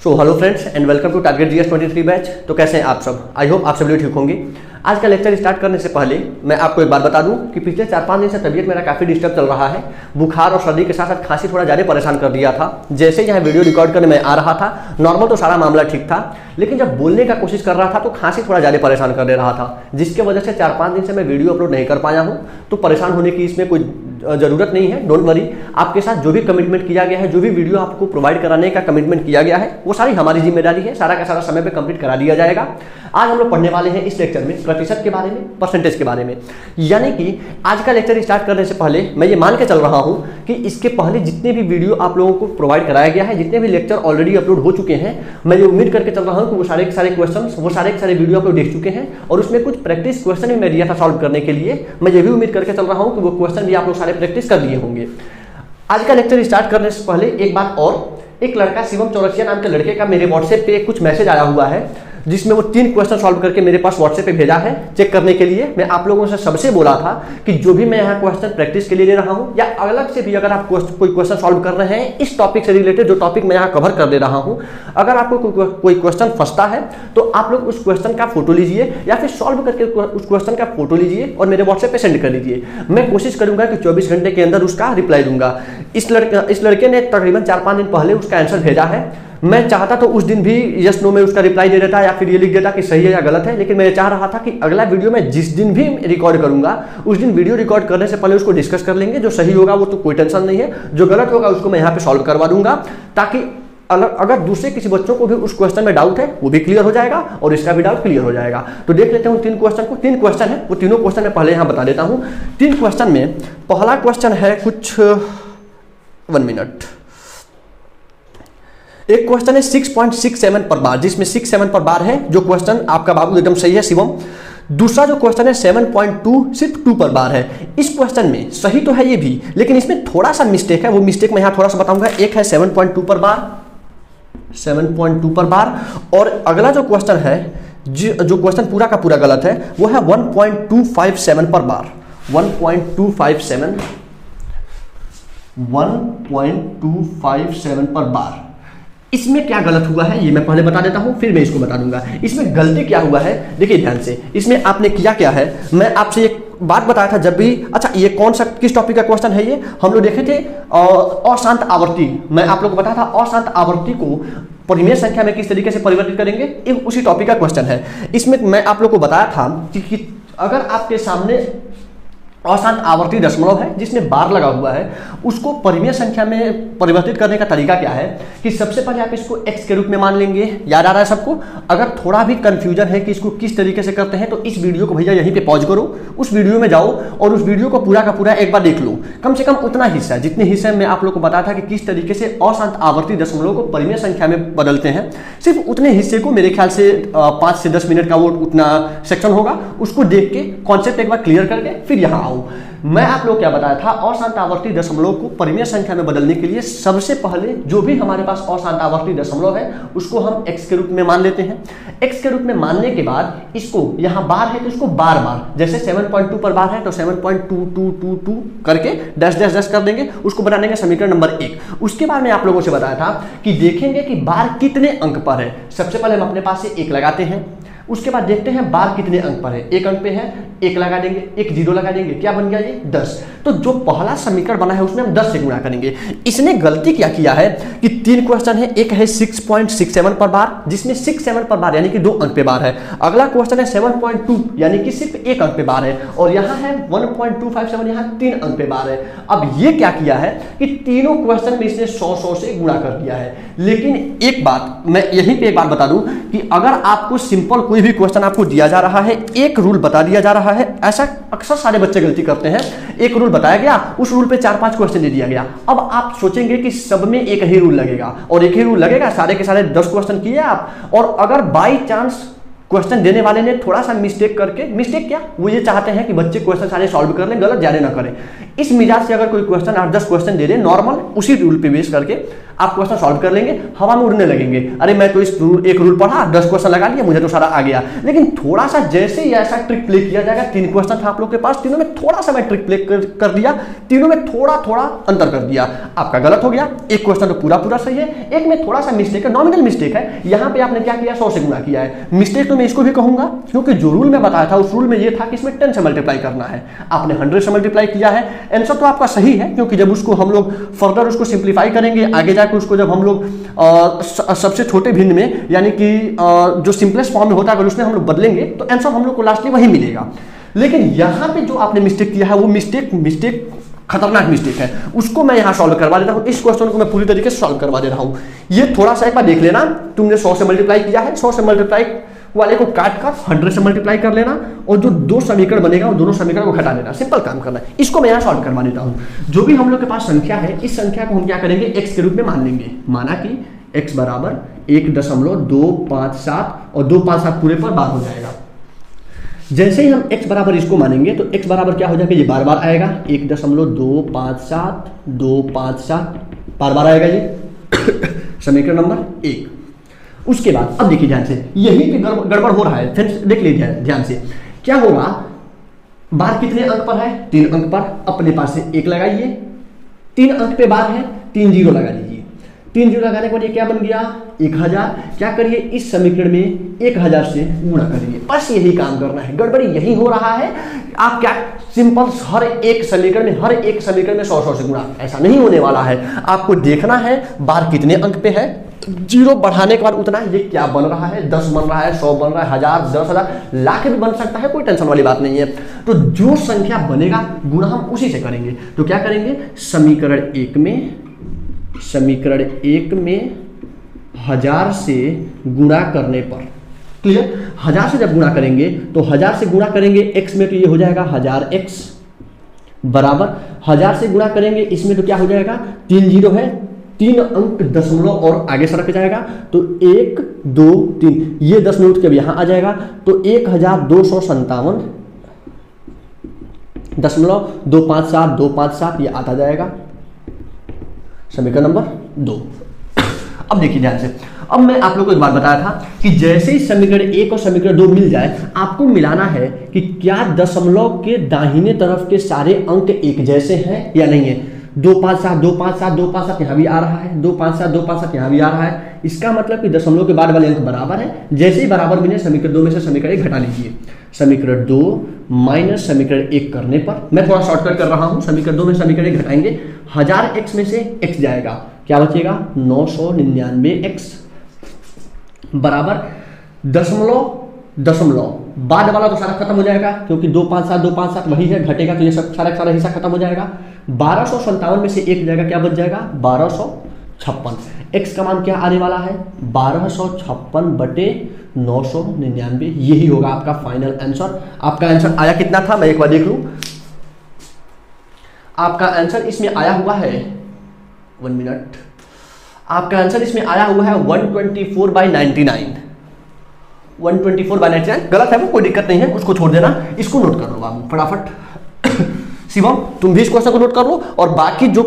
So hello friends and welcome to target GS 23 batch. तो कैसे हैं आप सब? आई होप आप सब लोग ठीक होंगे। आज का लेक्चर स्टार्ट करने से पहले मैं आपको एक बात बता दूं कि पिछले 4-5 दिन से तबीयत मेरा काफ़ी डिस्टर्ब चल रहा है। बुखार और सर्दी के साथ साथ खांसी थोड़ा ज़्यादा परेशान कर दिया था। जैसे यहाँ वीडियो रिकॉर्ड करने में आ रहा था, नॉर्मल तो सारा मामला ठीक था, लेकिन जब बोलने का कोशिश कर रहा था तो खांसी थोड़ा ज़्यादा परेशान कर दे रहा था, जिसके वजह से 4-5 दिन से मैं वीडियो अपलोड नहीं कर पाया हूँ। तो परेशान होने की इसमें कोई ज़रूरत नहीं है, डोंट वरी। आपके साथ जो भी कमिटमेंट किया गया है, जो भी वीडियो आपको प्रोवाइड कराने का कमिटमेंट किया गया है, वो सारी हमारी जिम्मेदारी है। सारा का सारा समय पे कंप्लीट करा दिया जाएगा। आज हम लोग पढ़ने वाले हैं इस लेक्चर में प्रतिशत के बारे में, परसेंटेज के बारे में। यानी कि आज का लेक्चर स्टार्ट करने से पहले मैं ये मान के चल रहा हूँ कि इसके पहले जितने भी वीडियो आप लोगों को प्रोवाइड कराया गया है, जितने भी लेक्चर ऑलरेडी अपलोड हो चुके हैं, मैं ये उम्मीद करके चल रहा हूँ कि वो सारे के सारे क्वेश्चन, वो सारे के सारे वीडियो आप लोग देख चुके हैं और उसमें कुछ प्रैक्टिस क्वेश्चन भी मैं दिया था सॉल्व करने के लिए। मैं ये भी उम्मीद करके चल रहा हूँ कि वो क्वेश्चन भी आप लोग सारे प्रैक्टिस कर लिए होंगे। आज का लेक्चर स्टार्ट करने से पहले एक बात और, एक लड़का शिवम चौरसिया नाम के लड़के का मेरे व्हाट्सएप पे कुछ मैसेज आया हुआ है जिसमें वो 3 क्वेश्चन सॉल्व करके मेरे पास व्हाट्सएप पे भेजा है चेक करने के लिए। मैं आप लोगों से सबसे बोला था कि जो भी मैं यहाँ क्वेश्चन प्रैक्टिस के लिए ले रहा हूँ या अलग से भी अगर आप कोई क्वेश्चन सॉल्व कर रहे हैं इस टॉपिक से रिलेटेड, जो टॉपिक मैं यहाँ कवर कर दे रहा हूँ, अगर आपको कोई क्वेश्चन फंसता है तो आप लोग उस क्वेश्चन का फोटो लीजिए या फिर सॉल्व करके उस क्वेश्चन का फोटो लीजिए और मेरे व्हाट्सएप पे सेंड कर दीजिए। मैं कोशिश करूंगा कि 24 घंटे के अंदर उसका रिप्लाई दूंगा। इस लड़के ने तकरीबन 4-5 दिन पहले उसका आंसर भेजा है। मैं चाहता तो उस दिन भी यस नो में उसका रिप्लाई दे देता या फिर ये लिख देता कि सही है या गलत है, लेकिन मैं चाह रहा था कि अगला वीडियो में जिस दिन भी रिकॉर्ड करूंगा उस दिन वीडियो रिकॉर्ड करने से पहले उसको डिस्कस कर लेंगे। जो सही होगा वो तो कोई टेंशन नहीं है, जो गलत होगा उसको मैं यहाँ पे सॉल्व करवा दूंगा, ताकि अगर दूसरे किसी बच्चों को भी उस क्वेश्चन में डाउट है वो भी क्लियर हो जाएगा और इसका भी डाउट क्लियर हो जाएगा। तो देख लेते हैं 3 क्वेश्चन को। 3 क्वेश्चन है, वो तीनों क्वेश्चन मैं पहले यहाँ बता देता हूँ। 3 क्वेश्चन में पहला क्वेश्चन है कुछ 1 मिनट। एक क्वेश्चन है 6.67 पर बार, जिसमें 6-7 पर बार है, जो क्वेश्चन आपका बाबू एकदम सही है शिवम। दूसरा जो क्वेश्चन है 7.2 सिर्फ 2 पर बार है। इस क्वेश्चन में सही तो है ये भी, लेकिन इसमें थोड़ा सा मिस्टेक है, वो मिस्टेक मैं यहाँ थोड़ा सा बताऊंगा। एक है 7.2 पर बार, 7.2 पर बार, और अगला जो क्वेश्चन है, जो क्वेश्चन पूरा का पूरा गलत है, वो है 1.257 पर बार। 1.257 पर बार। इसमें क्या गलत हुआ है ये मैं पहले बता देता हूं, फिर मैं इसको बता दूंगा इसमें गलती क्या हुआ है। देखिए ध्यान से, इसमें आपने किया क्या है, मैं आपसे एक बात बताया था जब भी, अच्छा ये कौन सा किस टॉपिक का क्वेश्चन है ये हम लोग देखे थे, अशांत आवर्ती। मैं आप लोग को बताया था अशांत आवर्ती को परिमेय संख्या में किस तरीके से परिवर्तित करेंगे, एक उसी टॉपिक का क्वेश्चन है। इसमें मैं आप लोग को बताया था कि अगर आपके सामने अशांत आवर्ती दशमलव है जिसमें बार लगा हुआ है, उसको परिमेय संख्या में परिवर्तित करने का तरीका क्या है कि सबसे पहले आप इसको x के रूप में मान लेंगे। याद आ रहा है सबको? अगर थोड़ा भी कंफ्यूजन है कि इसको किस तरीके से करते हैं तो इस वीडियो को भैया यहीं पे पॉज करो, उस वीडियो में जाओ और उस वीडियो को पूरा का पूरा एक बार देख लो। कम से कम उतना हिस्सा, जितने हिस्से में आप लोग को बताया था कि किस तरीके से अशांत आवर्ती दशमलव को परिमेय संख्या में बदलते हैं, सिर्फ उतने हिस्से को, मेरे ख्याल से 5 से 10 मिनट का वो उतना सेक्शन होगा, उसको देख के कॉन्सेप्ट एक बार क्लियर करके फिर यहाँ आओ। मैं आप लोग क्या बताया था, अशांत आवर्ती दशमलव को परिमेय संख्या में बदलने के लिए सबसे पहले जो भी हमारे पास अशांत आवर्ती दशमलव है उसको हम x के रूप में मान लेते हैं। x के रूप में मानने के बाद इसको, यहाँ बार है तो इसको बार बार, जैसे 7.2 पर बार है तो 7.2222 करके डैश डैश डैश कर देंगे, उसको बना देंगे समीकरण नंबर 1। उसके बाद मैं आप लोगों से बताया था कि देखेंगे कि बार कितने अंक पर है। सबसे पहले हम अपने पास से 1 लगाते हैं, उसके बाद देखते हैं बार कितने अंक पर है। 1 अंक पे है, 1 लगा देंगे, 1 0 लगा देंगे, क्या बन गया ये 10। तो जो पहला समीकरण बना है उसमें हम 10 से गुणा करेंगे। इसने गलती क्या किया है कि 3 क्वेश्चन है, एक है 6.67 पर बार जिसमें 6-7 पर बार यानी कि 2 अंक पे बार है। अगला क्वेश्चन है 7.2 यानी कि सिर्फ 1 अंक पे बार है, और यहाँ है 1.257 यहाँ 3 अंक पे बार है। अब ये क्या किया है कि तीनों क्वेश्चन में इसने 100 से गुणा कर दिया है। लेकिन एक बात मैं यहीं पे एक बात बता दूं कि अगर आपको सिंपल कोई भी क्वेश्चन आपको दिया जा रहा है, एक रूल बता दिया जा रहा है, ऐसा अक्सर सारे बच्चे गलती करते हैं। एक रूल बताया गया, उस रूल पे 4-5 क्वेश्चन दे दिया गया। अब आप सोचेंगे कि सब में एक ही रूल लगेगा, और एक ही रूल लगेगा, सारे के सारे 10 क्वेश्चन किए आप, और अगर बाई चांस क्वेश्चन देने वाले ने थोड़ा सा मिस्टेक करके, मिस्टेक क्या, वो ये चाहते हैं कि बच्चे क्वेश्चन सारे सॉल्व कर लें, गलत ज्यादा ना करें। इस मिजाज से अगर कोई क्वेश्चन 8-10 क्वेश्चन दे दे नॉर्मल, उसी रूल पे बेस करके आप क्वेश्चन सॉल्व कर लेंगे, हवा में उड़ने लगेंगे। अरे मैं तो इस एक रूल पढ़ा, 10 क्वेश्चन लगा लिया, मुझे तो सारा आ गया। लेकिन थोड़ा सा जैसे ही ऐसा ट्रिक प्ले किया जाएगा, 3 क्वेश्चन था आप लोग के पास, तीनों में थोड़ा सा मैं ट्रिक प्ले कर दिया, तीनों में थोड़ा थोड़ा अंतर कर दिया, आपका गलत हो गया। एक क्वेश्चन तो पूरा पूरा सही है, एक में थोड़ा सा मिस्टेक है, नॉमिनल मिस्टेक है। यहाँ पे आपने क्या किया, 100 से गुणा किया है। मिस्टेक तो मैं इसको भी कहूंगा, क्योंकि जो रूल मैं बताया था उस रूल में ये था कि इसमें 10 से मल्टीप्लाई करना है, आपने 100 से मल्टीप्लाई किया है। आंसर तो आपका सही है, क्योंकि जब उसको हम लोग फर्दर उसको सिंप्लीफाई करेंगे, आगे जाकर उसको जब हम लोग सबसे छोटे भिन्न में, यानी कि जो सिंपलेस्ट फॉर्म में होता है, अगर उसमें हम लोग बदलेंगे तो आंसर हम लोग को लास्टली वही मिलेगा। लेकिन यहां पे जो आपने मिस्टेक किया है वो मिस्टेक खतरनाक मिस्टेक है, उसको मैं यहां सॉल्व करवा देता हूं। इस क्वेश्चन को मैं पूरी तरीके से सॉल्व करवा दे रहा हूं। ये थोड़ा सा एक बार देख लेना, तुमने 100 से मल्टीप्लाई किया है, 100 से मल्टीप्लाई वाले को काट कर 100 से मल्टीप्लाई कर लेना, और जो 2 समीकरण बनेगा वो दोनों समीकरण को घटा देना, सिंपल काम करना है। इसको मैं यहाँ सॉल्व करवा देता हूँ। जो भी हम लोग के पास संख्या है, इस संख्या को हम क्या करेंगे, x के रूप में मान लेंगे। माना कि x बराबर 1.257 और 257 पूरे पर बार हो जाएगा। जैसे ही हम x बराबर इसको मानेंगे तो x बराबर क्या हो जाएगा, ये बार बार आएगा, 1.257 257 बार बार आएगा ये समीकरण नंबर 1। उसके बाद अब देखिए ध्यान से, यही पे गड़बड़ हो रहा है, फिर देख लीजिए ध्यान से क्या होगा। बार कितने अंक पर है, 3 अंक पर, अपने पास से 1 लगाइए, 3 अंक पे बार है, 3 जीरो लगा लीजिए। 3 जीरो लगाने के बाद ये क्या बन गया, 1000। क्या करिए, इस समीकरण में 1000 से गुणा करिए, बस यही काम करना है। गड़बड़ी यही हो रहा है। आप क्या सिंपल हर एक समीकरण में 100 से गुणा, ऐसा नहीं होने वाला है। आपको देखना है बार कितने अंक पे है, जीरो बढ़ाने के बाद उतना ये क्या बन रहा है, 10 बन रहा है, 100 बन रहा है, 1000, 10,000, लाख भी बन सकता है, कोई टेंशन वाली बात नहीं है। तो जो संख्या बनेगा गुणा हम उसी से करेंगे। तो क्या करेंगे, समीकरण एक में 1000 से गुणा करने पर, क्लियर, 1000 से जब गुणा करेंगे तो 1000 से गुणा करेंगे x में, तो ये हो जाएगा 1000x बराबर 1000 से गुणा करेंगे इसमें, तो क्या हो जाएगा, 3 जीरो है, 3 अंक दशमलव और आगे सरक जाएगा, तो 1 2 3, ये 10 मिनट के अब यहां आ जाएगा, तो 1257.257 ये आता जाएगा समीकरण नंबर 2। अब देखिए ध्यान से, अब मैं आप लोगों को एक बात बताया था कि जैसे ही समीकरण 1 और समीकरण 2 मिल जाए, आपको मिलाना है कि क्या दशमलव के दाहिने तरफ के सारे अंक एक जैसे हैं या नहीं है। 257 यहाँ भी आ रहा है, 257 यहाँ भी आ रहा है। इसका मतलब कि दशमलव के बाद वाले अंक बराबर है। जैसे ही बराबर मिले, समीकरण 2 में से समीकरण 1 घटा लीजिए। समीकरण 2 माइनस समीकरण 1 करने पर, मैं थोड़ा शॉर्टकट कर रहा हूं, समीकरण 2 में समीकरण 1 घटाएंगे, 1000x में से x जाएगा, क्या बचेगा, 999x बराबर दशमलव बाद वाला तो सारा खत्म हो जाएगा, क्योंकि 257 वही है, घटेगा तो ये सब सारा हिस्सा खत्म हो जाएगा। 1257 में से 1 जाएगा, क्या बच जाएगा, 1256। x का मान क्या आने वाला है, 1256/999, यही होगा आपका फाइनल आंसर। आपका आंसर आया कितना था, मैं एक बार देख लूं। आपका आंसर इसमें आया हुआ है, 1 मिनट, आपका आंसर इसमें आया हुआ है 124/99। 124/99 गलत है वो, कोई दिक्कत नहीं है, उसको छोड़ देना, इसको नोट कर लो आप फटाफट। शिवम तुम भी इस क्वेश्चन को नोट कर लो, और बाकी जो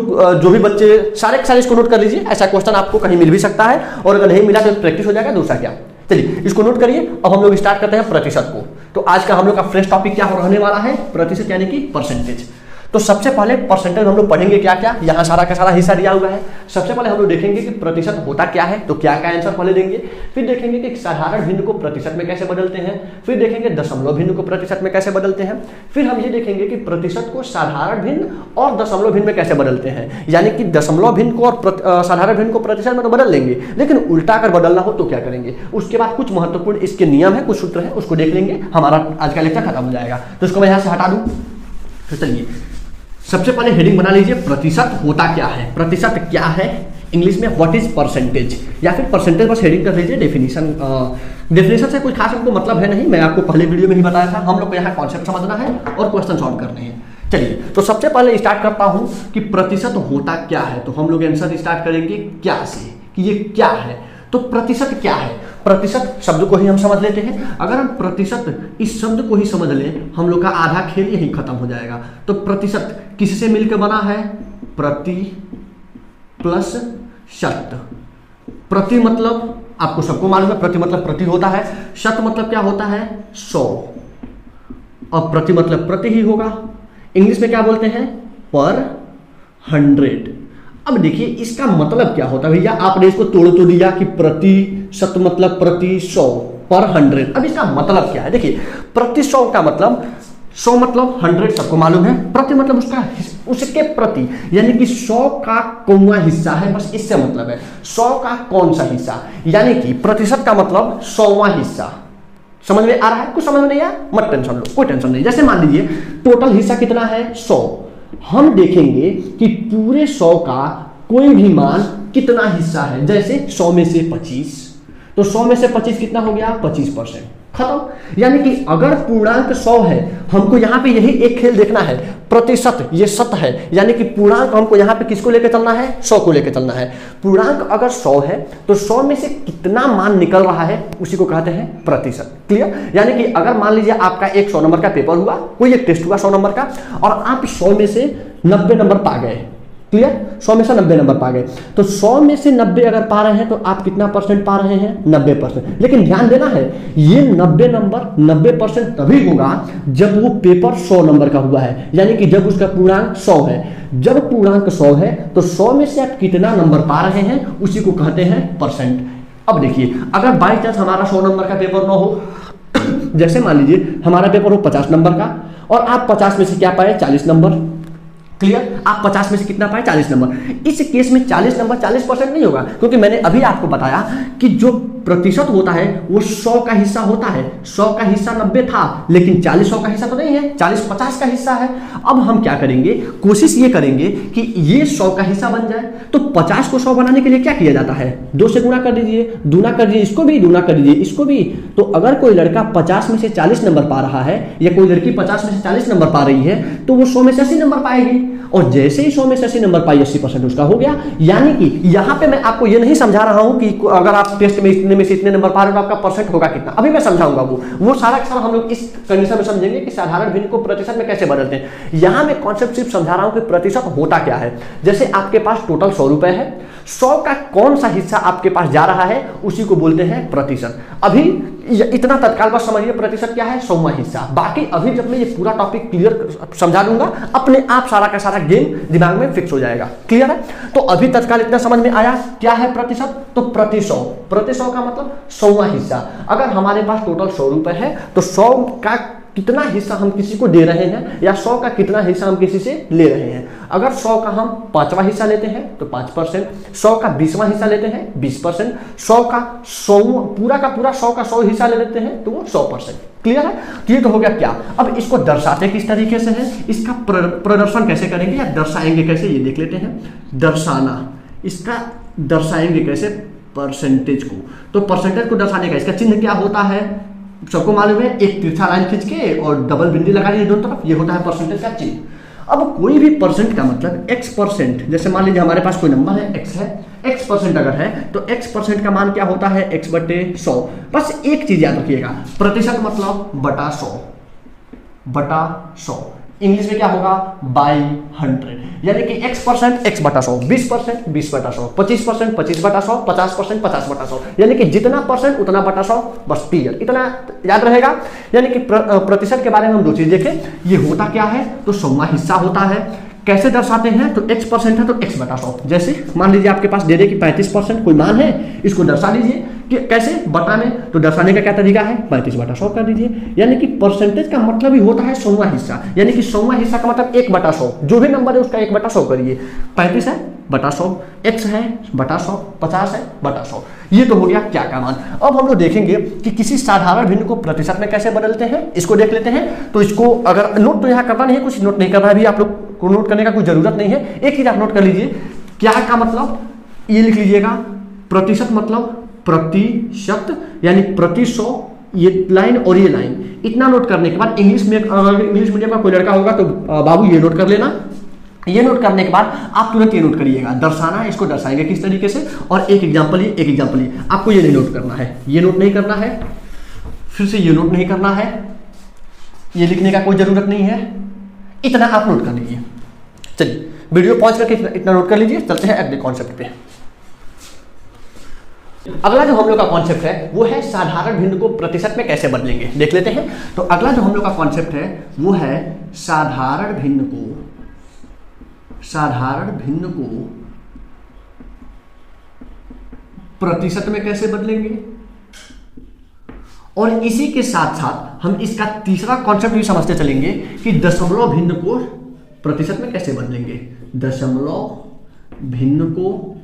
भी बच्चे सारे इसको नोट कर लीजिए। ऐसा क्वेश्चन आपको कहीं मिल भी सकता है, और अगर नहीं मिला तो प्रैक्टिस हो जाएगा, दूसरा क्या। चलिए इसको नोट करिए। अब हम लोग स्टार्ट करते हैं प्रतिशत को। तो आज का हम लोग का फ्रेश टॉपिक क्या रहने वाला है, प्रतिशत यानी कि परसेंटेज। तो सबसे पहले परसेंटेज हम लोग पढ़ेंगे क्या क्या, यहाँ सारा का सारा हिस्सा दिया हुआ है। सबसे पहले हम लोग देखेंगे कि प्रतिशत होता क्या है, तो क्या का आंसर पहले देंगे। फिर देखेंगे कि साधारण भिन्न को प्रतिशत में कैसे बदलते हैं। फिर देखेंगे दशमलव भिन्न को प्रतिशत में कैसे बदलते हैं। फिर हम ये देखेंगे कि प्रतिशत को साधारण भिन्न और दशमलव भिन्न में कैसे बदलते हैं। यानी कि दशमलव भिन्न को और साधारण भिन्न को प्रतिशत में तो बदल लेंगे, लेकिन उल्टा अगर बदलना हो तो क्या करेंगे। उसके बाद कुछ महत्वपूर्ण इसके नियम है, कुछ सूत्र है, उसको देख लेंगे, हमारा आज का लेक्चर खत्म हो जाएगा। तो इसको मैं यहाँ से हटा दूँ। तो चलिए सबसे पहले हेडिंग बना लीजिए, प्रतिशत होता क्या है। प्रतिशत क्या है इंग्लिश में, व्हाट इज परसेंटेज, या फिर परसेंटेज बस हेडिंग कर लीजिए। डेफिनेशन से कोई खास हमको मतलब है नहीं, मैं आपको पहले वीडियो में ही बताया था। हम लोग को यहाँ कॉन्सेप्ट समझना है और क्वेश्चन सॉल्व करने हैं। चलिए तो सबसे पहले स्टार्ट करता हूं कि प्रतिशत होता क्या है। तो हम लोग आंसर स्टार्ट करेंगे क्या से, कि ये क्या है। तो प्रतिशत क्या है, प्रतिशत शब्द को ही हम समझ लेते हैं। अगर हम प्रतिशत इस शब्द को ही समझ लें, हम लोग का आधा खेल यही खत्म हो जाएगा। तो प्रतिशत किससे मिलकर बना है? प्रति प्लस शत। प्रति मतलब आपको सबको मालूम है, प्रति मतलब प्रति होता है, शत मतलब क्या होता है? 100, और प्रति मतलब प्रति ही होगा। इंग्लिश में क्या बोलते हैं? पर 100। अब देखिए इसका मतलब क्या होता है भैया, आपने इसको तोड़ तो दिया कि प्रति शत मतलब प्रति 100 पर 100। अब इसका मतलब क्या है? देखिए प्रति 100 का मतलब 100 मतलब 100 सबको मालूम है, प्रति मतलब उसके प्रति, यानी कि 100 का कौवा हिस्सा है, बस इससे मतलब है 100 का कौन सा हिस्सा, यानी कि प्रतिशत का मतलब 100वां हिस्सा। समझ में आ रहा है? कुछ समझ में नहीं आया मत टेंशन लो, कोई टेंशन नहीं। जैसे मान लीजिए टोटल हिस्सा कितना है? 100। हम देखेंगे कि पूरे 100 का कोई भी मान कितना हिस्सा है। जैसे 100 में से 25, तो 100 में से 25 कितना हो गया? 25%, खत्म। यानी कि अगर पूर्णांक 100 है, हमको यहाँ पे यही एक खेल देखना है, प्रतिशत ये शत है, यानी कि पूर्णांक हमको यहाँ पे किसको लेकर चलना है? 100 को लेकर चलना है। पूर्णांक अगर 100 है तो 100 में से कितना मान निकल रहा है उसी को कहते हैं प्रतिशत। क्लियर? यानी कि अगर मान लीजिए आपका एक 100 नंबर का पेपर हुआ, कोई एक टेस्ट हुआ 100 नंबर का, और आप 100 में से 90 नंबर पा गए। क्लियर? 100 में से 90 नंबर पा गए, तो 100 में से 90 अगर पा रहे हैं तो आप कितना परसेंट पा रहे हैं? 90%। लेकिन ध्यान देना है, ये 90 नंबर 90% तभी होगा जब वो पेपर 100 नंबर का हुआ है, यानी कि जब उसका पूर्णांक 100 है। जब पूर्णांक 100 है तो 100 में से आप कितना नंबर पा रहे हैं उसी को कहते हैं परसेंट। अब देखिए अगर बाई चांस हमारा 100 नंबर का पेपर ना हो, जैसे मान लीजिए हमारा पेपर हो 50 नंबर का, और आप 50 में से क्या पाए? 40 नंबर। क्लियर? आप 50 में से कितना पाए? 40 नंबर। इस केस में 40 नंबर 40% नहीं होगा, क्योंकि मैंने अभी आपको बताया कि जो प्रतिशत होता है वो 100 का हिस्सा होता है। 100 का हिस्सा 90 था, लेकिन 40 100 का हिस्सा तो नहीं है, 40 50 का हिस्सा है। अब हम क्या करेंगे? कोशिश ये करेंगे कि ये 100 का हिस्सा बन जाए। तो 50 को 100 बनाने के लिए क्या किया जाता है? 2 से गुणा कर दीजिए, दूना कर दीजिए, इसको भी दूना कर दीजिए, इसको भी। तो अगर कोई लड़का 50 में से 40 नंबर पा रहा है, या कोई लड़की 50 में से 40 नंबर पा रही है, तो वो 100 में से 80 नंबर पाएगी, और जैसे ही 100 में से 80 नंबर पाई, 80% उसका हो गया। यानी कि यहाँ पे मैं आपको ये नहीं समझा रहा हूं कि अगर आप टेस्ट में इतने में से इतने नंबर पा रहे हो तो आपका परसेंट होगा कितना, अभी मैं समझाऊंगा। वो सारा का सारा हम लोग इस कंडीशन में समझेंगे कि साधारण भिन्न को प्रतिशत में कैसे बदलते हैं। यहां मैं कॉन्सेप्ट सिर्फ समझा रहा हूं कि प्रतिशत होता क्या है। जैसे आपके पास टोटल 100 रुपए है, 100 का कौन सा हिस्सा आपके पास जा रहा है उसी को बोलते हैं प्रतिशत। अभी इतना तत्काल बस समझिए प्रतिशत क्या है? 100वां हिस्सा। बाकी अभी जब मैं ये पूरा टॉपिक क्लियर समझा दूंगा, अपने आप सारा का सारा गेम दिमाग में फिक्स हो जाएगा। क्लियर है? तो अभी तत्काल इतना समझ में आया क्या है प्रतिशत? तो प्रति 100, प्रति 100 का मतलब 100वां हिस्सा। अगर हमारे पास टोटल 100 रुपए है तो 100 का कितना हिस्सा हम किसी को दे रहे हैं, या 100 का कितना हिस्सा हम किसी से ले रहे हैं। अगर 100 का हम 5वां हिस्सा लेते हैं तो 5%, 100 का 20वां हिस्सा लेते हैं 20%, 100 का 100 पूरा का पूरा 100 का 100 हिस्सा ले लेते हैं तो वो 100%। क्लियर है? तो ये तो हो गया क्या। अब इसको दर्शाते किस तरीके से है, इसका प्रदर्शन कैसे करेंगे या दर्शाएंगे कैसे, ये देख लेते हैं। दर्शाना, इसका दर्शाएंगे कैसे? परसेंटेज को। तो परसेंटेज को दर्शाने का इसका चिन्ह क्या होता है? सबको मालूम है, एक तिरछा लाइन खींच के और डबल बिंदी लगा दी दोनों तरफ, ये होता है परसेंटेज का चिन्ह। अब कोई भी परसेंट का मतलब x%, जैसे मान लीजिए हमारे पास कोई नंबर है x है, x% अगर है तो x% का मान क्या होता है? x/100। बस एक चीज याद रखिएगा, प्रतिशत मतलब बटा 100, बटा 100। इंग्लिश में क्या होगा? बाई 100। यानी कि x% x/100, 20% 20/100, 25% 25/100, 50% 50/100, यानी कि जितना परसेंट उतना बटा 100, बस क्लियर। इतना याद रहेगा। यानी कि प्रतिशत के बारे में हम दो चीज देखें, ये होता क्या है? तो 100वां हिस्सा होता है। कैसे दर्शाते हैं? तो x% है तो x/100। जैसे मान लीजिए आपके पास दे दे कि 35% कोई मान है, इसको दर्शा लीजिए कि कैसे? बटा में। तो दर्शाने का क्या तरीका है? 35/100 कर दीजिए। यानी कि परसेंटेज का मतलब ही होता है 100वां हिस्सा, यानी कि 100वां हिस्सा का मतलब 1/100, जो भी नंबर है उसका 1/100 करिए। 35 है बटा 100, x है बटा 100, 50 है बटा 100। ये तो हो गया क्या का मान। अब हम लोग देखेंगे कि किसी साधारण भिन्न को प्रतिशत में कैसे बदलते हैं, इसको देख लेते हैं। तो इसको अगर नोट तो यहाँ करना नहीं है, कुछ नोट नहीं करना है, अभी आप लोग को नोट करने का कोई जरूरत नहीं है। एक चीज आप नोट कर लीजिए, क्या का मतलब ये लिख लीजिएगा, प्रतिशत मतलब प्रतिशत, यानी प्रति 100, ये लाइन और ये लाइन। इतना नोट करने के बाद इंग्लिश में, अगर इंग्लिश मीडियम का कोई लड़का होगा तो बाबू ये नोट कर लेना, ये नोट करने के बाद आप तुरंत ये नोट करिएगा, दर्शाना है इसको दर्शाएंगे किस तरीके से, और एक एग्जांपल ये, एक एग्जांपल ये, आपको ये नहीं नोट करना है, ये नोट नहीं करना है, फिर से ये नोट नहीं करना है, ये लिखने का कोई जरूरत नहीं है, इतना आप नोट कर लीजिए। चलिए वीडियो पॉज करके इतना नोट कर लीजिए, चलते हैं अगले कॉन्सेप्ट पे। अगला जो हम लोग का कॉन्सेप्ट है वो है साधारण भिन्न को प्रतिशत में कैसे बदलेंगे, देख लेते हैं। तो अगला जो हम लोग का कॉन्सेप्ट है वो है साधारण भिन्न को प्रतिशत में कैसे बदलेंगे, और इसी के साथ साथ हम इसका तीसरा कॉन्सेप्ट भी समझते चलेंगे कि दशमलव भिन्न को प्रतिशत में कैसे बदलेंगे, दशमलव भिन्न को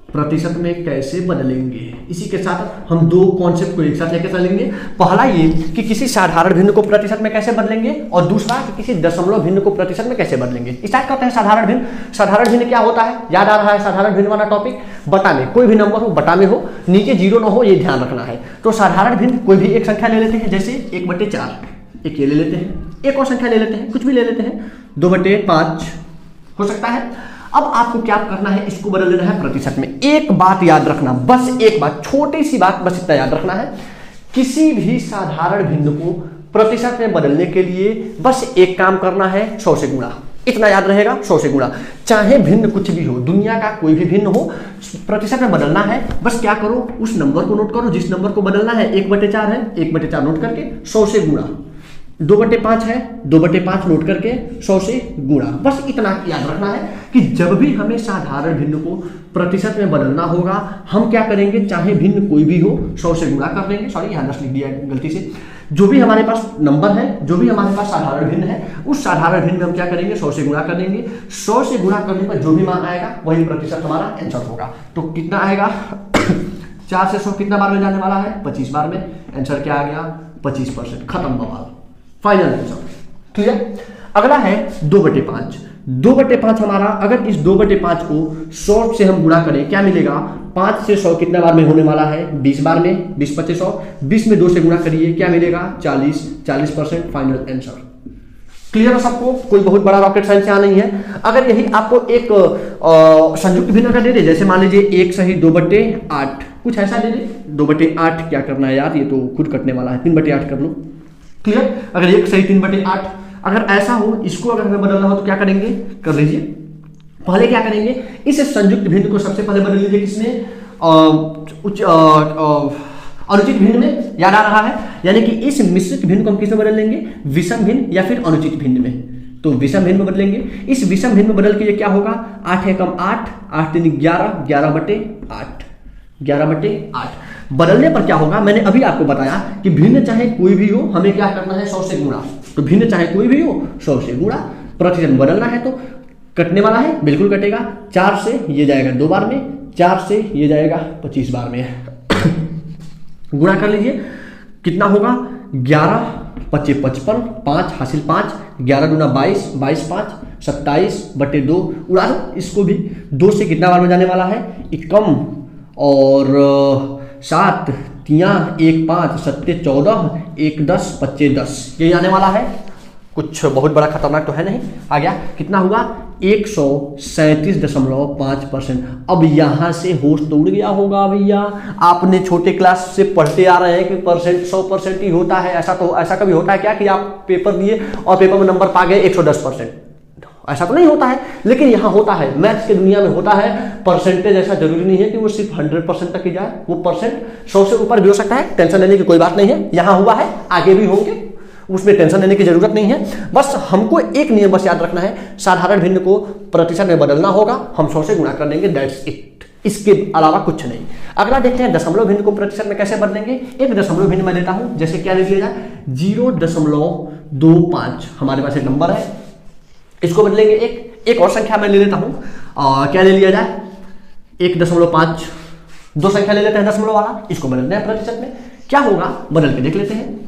प्रतिशत में कैसे बदलेंगे। इसी के साथ हम दो कॉन्सेप्ट को एक साथ लेकर चलेंगे। पहला ये कि किसी साधारण भिन्न को प्रतिशत में कैसे बदलेंगे, और दूसरा कि किसी दशमलव भिन्न को प्रतिशत में कैसे बदलेंगे। स्टार्ट करते हैं साधारण भिन्न। साधारण भिन्न क्या होता है, याद आ रहा है साधारण भिन्न वाला टॉपिक, बटा में कोई भी नंबर हो, बटा में हो, नीचे जीरो ना हो, ये ध्यान रखना है। तो साधारण भिन्न कोई भी एक संख्या ले लेते हैं, जैसे 1/4, एक ये ले लेते हैं, एक और संख्या ले लेते हैं, कुछ भी ले लेते हैं, 2/5 हो सकता है। अब आपको क्या करना है, इसको बदल देना है प्रतिशत में। एक बात याद रखना, बस एक बात, छोटी सी बात, बस इतना याद रखना है, किसी भी साधारण भिन्न को प्रतिशत में बदलने के लिए बस एक काम करना है, 100 से गुणा। इतना याद रहेगा, 100 से गुणा। चाहे भिन्न कुछ भी हो, दुनिया का कोई भी भिन्न हो, प्रतिशत में बदलना है, बस क्या करो, उस नंबर को नोट करो जिस नंबर को बदलना है। 1/4 है, 1/4 नोट करके 100 से गुणा। 2/5 है, 2/5 नोट करके 100 से गुणा। बस इतना याद रखना है कि जब भी हमें साधारण भिन्न को प्रतिशत में बदलना होगा, हम क्या करेंगे, चाहे भिन्न कोई भी हो, 100 से गुणा कर देंगे। सॉरी, यहाँ 10 लिख दिया गलती से। जो भी हमारे पास नंबर है, जो भी हमारे पास साधारण भिन्न है, उस साधारण भिन्न में हम क्या करेंगे, 100 से गुणा कर देंगे। 100 से गुणा करने पर जो भी मान आएगा वही प्रतिशत हमारा आंसर होगा। तो कितना आएगा 4 से 100 कितना बार में जाने वाला है, 25 बार में। आंसर क्या आ गया, 25%। खत्म बवाल, फाइनल आंसर। क्लियर। अगला है 2/5। 2/5 हमारा, अगर इस 2/5 को 100 से हम गुणा करें, क्या मिलेगा, 5 से 100 कितना बार में होने वाला है, 20 बार में। 20 × 100, 20 में 2 से गुणा करिए, क्या मिलेगा, 40%। Final answer. क्लियर है सबको, कोई बहुत बड़ा रॉकेट साइंस यहाँ नहीं है। अगर यही आपको एक संयुक्त भिन्न का दे दे, जैसे मान लीजिए 1 सही 2/8, कुछ ऐसा दे दे। 2/8 क्या करना है यार, ये तो खुद कटने वाला है, 3/8 कर लो। क्लियर। अगर 1 सही 3/8, अगर ऐसा हो, इसको अगर हमें बदलना हो तो क्या करेंगे, कर लीजिए। पहले क्या करेंगे, इस संयुक्त भिन्न को सबसे पहले बदल लीजिए, किसमें, अनुचित भिन्न में। याद आ रहा है, यानी कि इस मिश्रित भिन्न को हम किसमें बदल लेंगे, विषम भिन्न या फिर अनुचित भिन्न में। तो विषम भिन्न में बदलेंगे। इस विषम भिन्न में बदल के ये क्या होगा, 8 है कम 8, 8 3 11, 11/8, 11/8। बदलने पर क्या होगा, मैंने अभी आपको बताया कि भिन्न चाहे कोई भी हो, हमें क्या करना है, 100 से गुणा। तो भिन्न चाहे कोई भी हो, 100 से गुणा। प्रतिशत बदलना है तो कटने वाला है, बिल्कुल कटेगा। 4 से ये जाएगा 2 बार में, 4 से ये जाएगा 25 बार में। गुणा कर लीजिए, कितना होगा, 11 × 25 55, 5 हासिल 5, 11 दूना 22, 22 5 27/2। उड़ा दो इसको भी। 2 से कितना बार में जाने वाला है, 1 और 7 3 1 5 7 14, 1 10 25 10, ये आने वाला है। कुछ बहुत बड़ा खतरनाक तो है नहीं। आ गया, कितना हुआ, 137.5%। अब यहां से होश तो उड़ गया होगा भैया, आपने छोटे क्लास से पढ़ते आ रहे हैं कि परसेंट 100% ही होता है। ऐसा कभी होता है क्या कि आप पेपर दिए और पेपर में नंबर पा गए 110%? ऐसा तो नहीं होता है, लेकिन यहाँ होता है। मैथ्स की दुनिया में होता है। परसेंटेज ऐसा जरूरी नहीं है कि वो सिर्फ 100% तक ही जाए, वो परसेंट 100 से ऊपर भी हो सकता है। टेंशन लेने की कोई बात नहीं है, यहाँ हुआ है, आगे भी होंगे, उसमें टेंशन लेने की जरूरत नहीं है। बस हमको एक नियम बस याद रखना है, साधारण भिन्न को प्रतिशत में बदलना होगा, हम 100 से गुणा कर देंगे, दैट्स इट। इसके अलावा कुछ नहीं। अगला देखते हैं दशमलव भिन्न को प्रतिशत में कैसे बदलेंगे। एक दशमलव भिन्न मैं लेता हूं, जैसे क्या ले लिया जाए, 0.25 हमारे पास एक नंबर है, इसको बदलेंगे एक और संख्या मैं ले लेता हूं। क्या ले लिया जाए, 1.5, 2 संख्या ले लेते हैं दशमलव वाला, इसको बदलते हैं प्रतिशत में। क्या होगा, बदल के देख लेते हैं।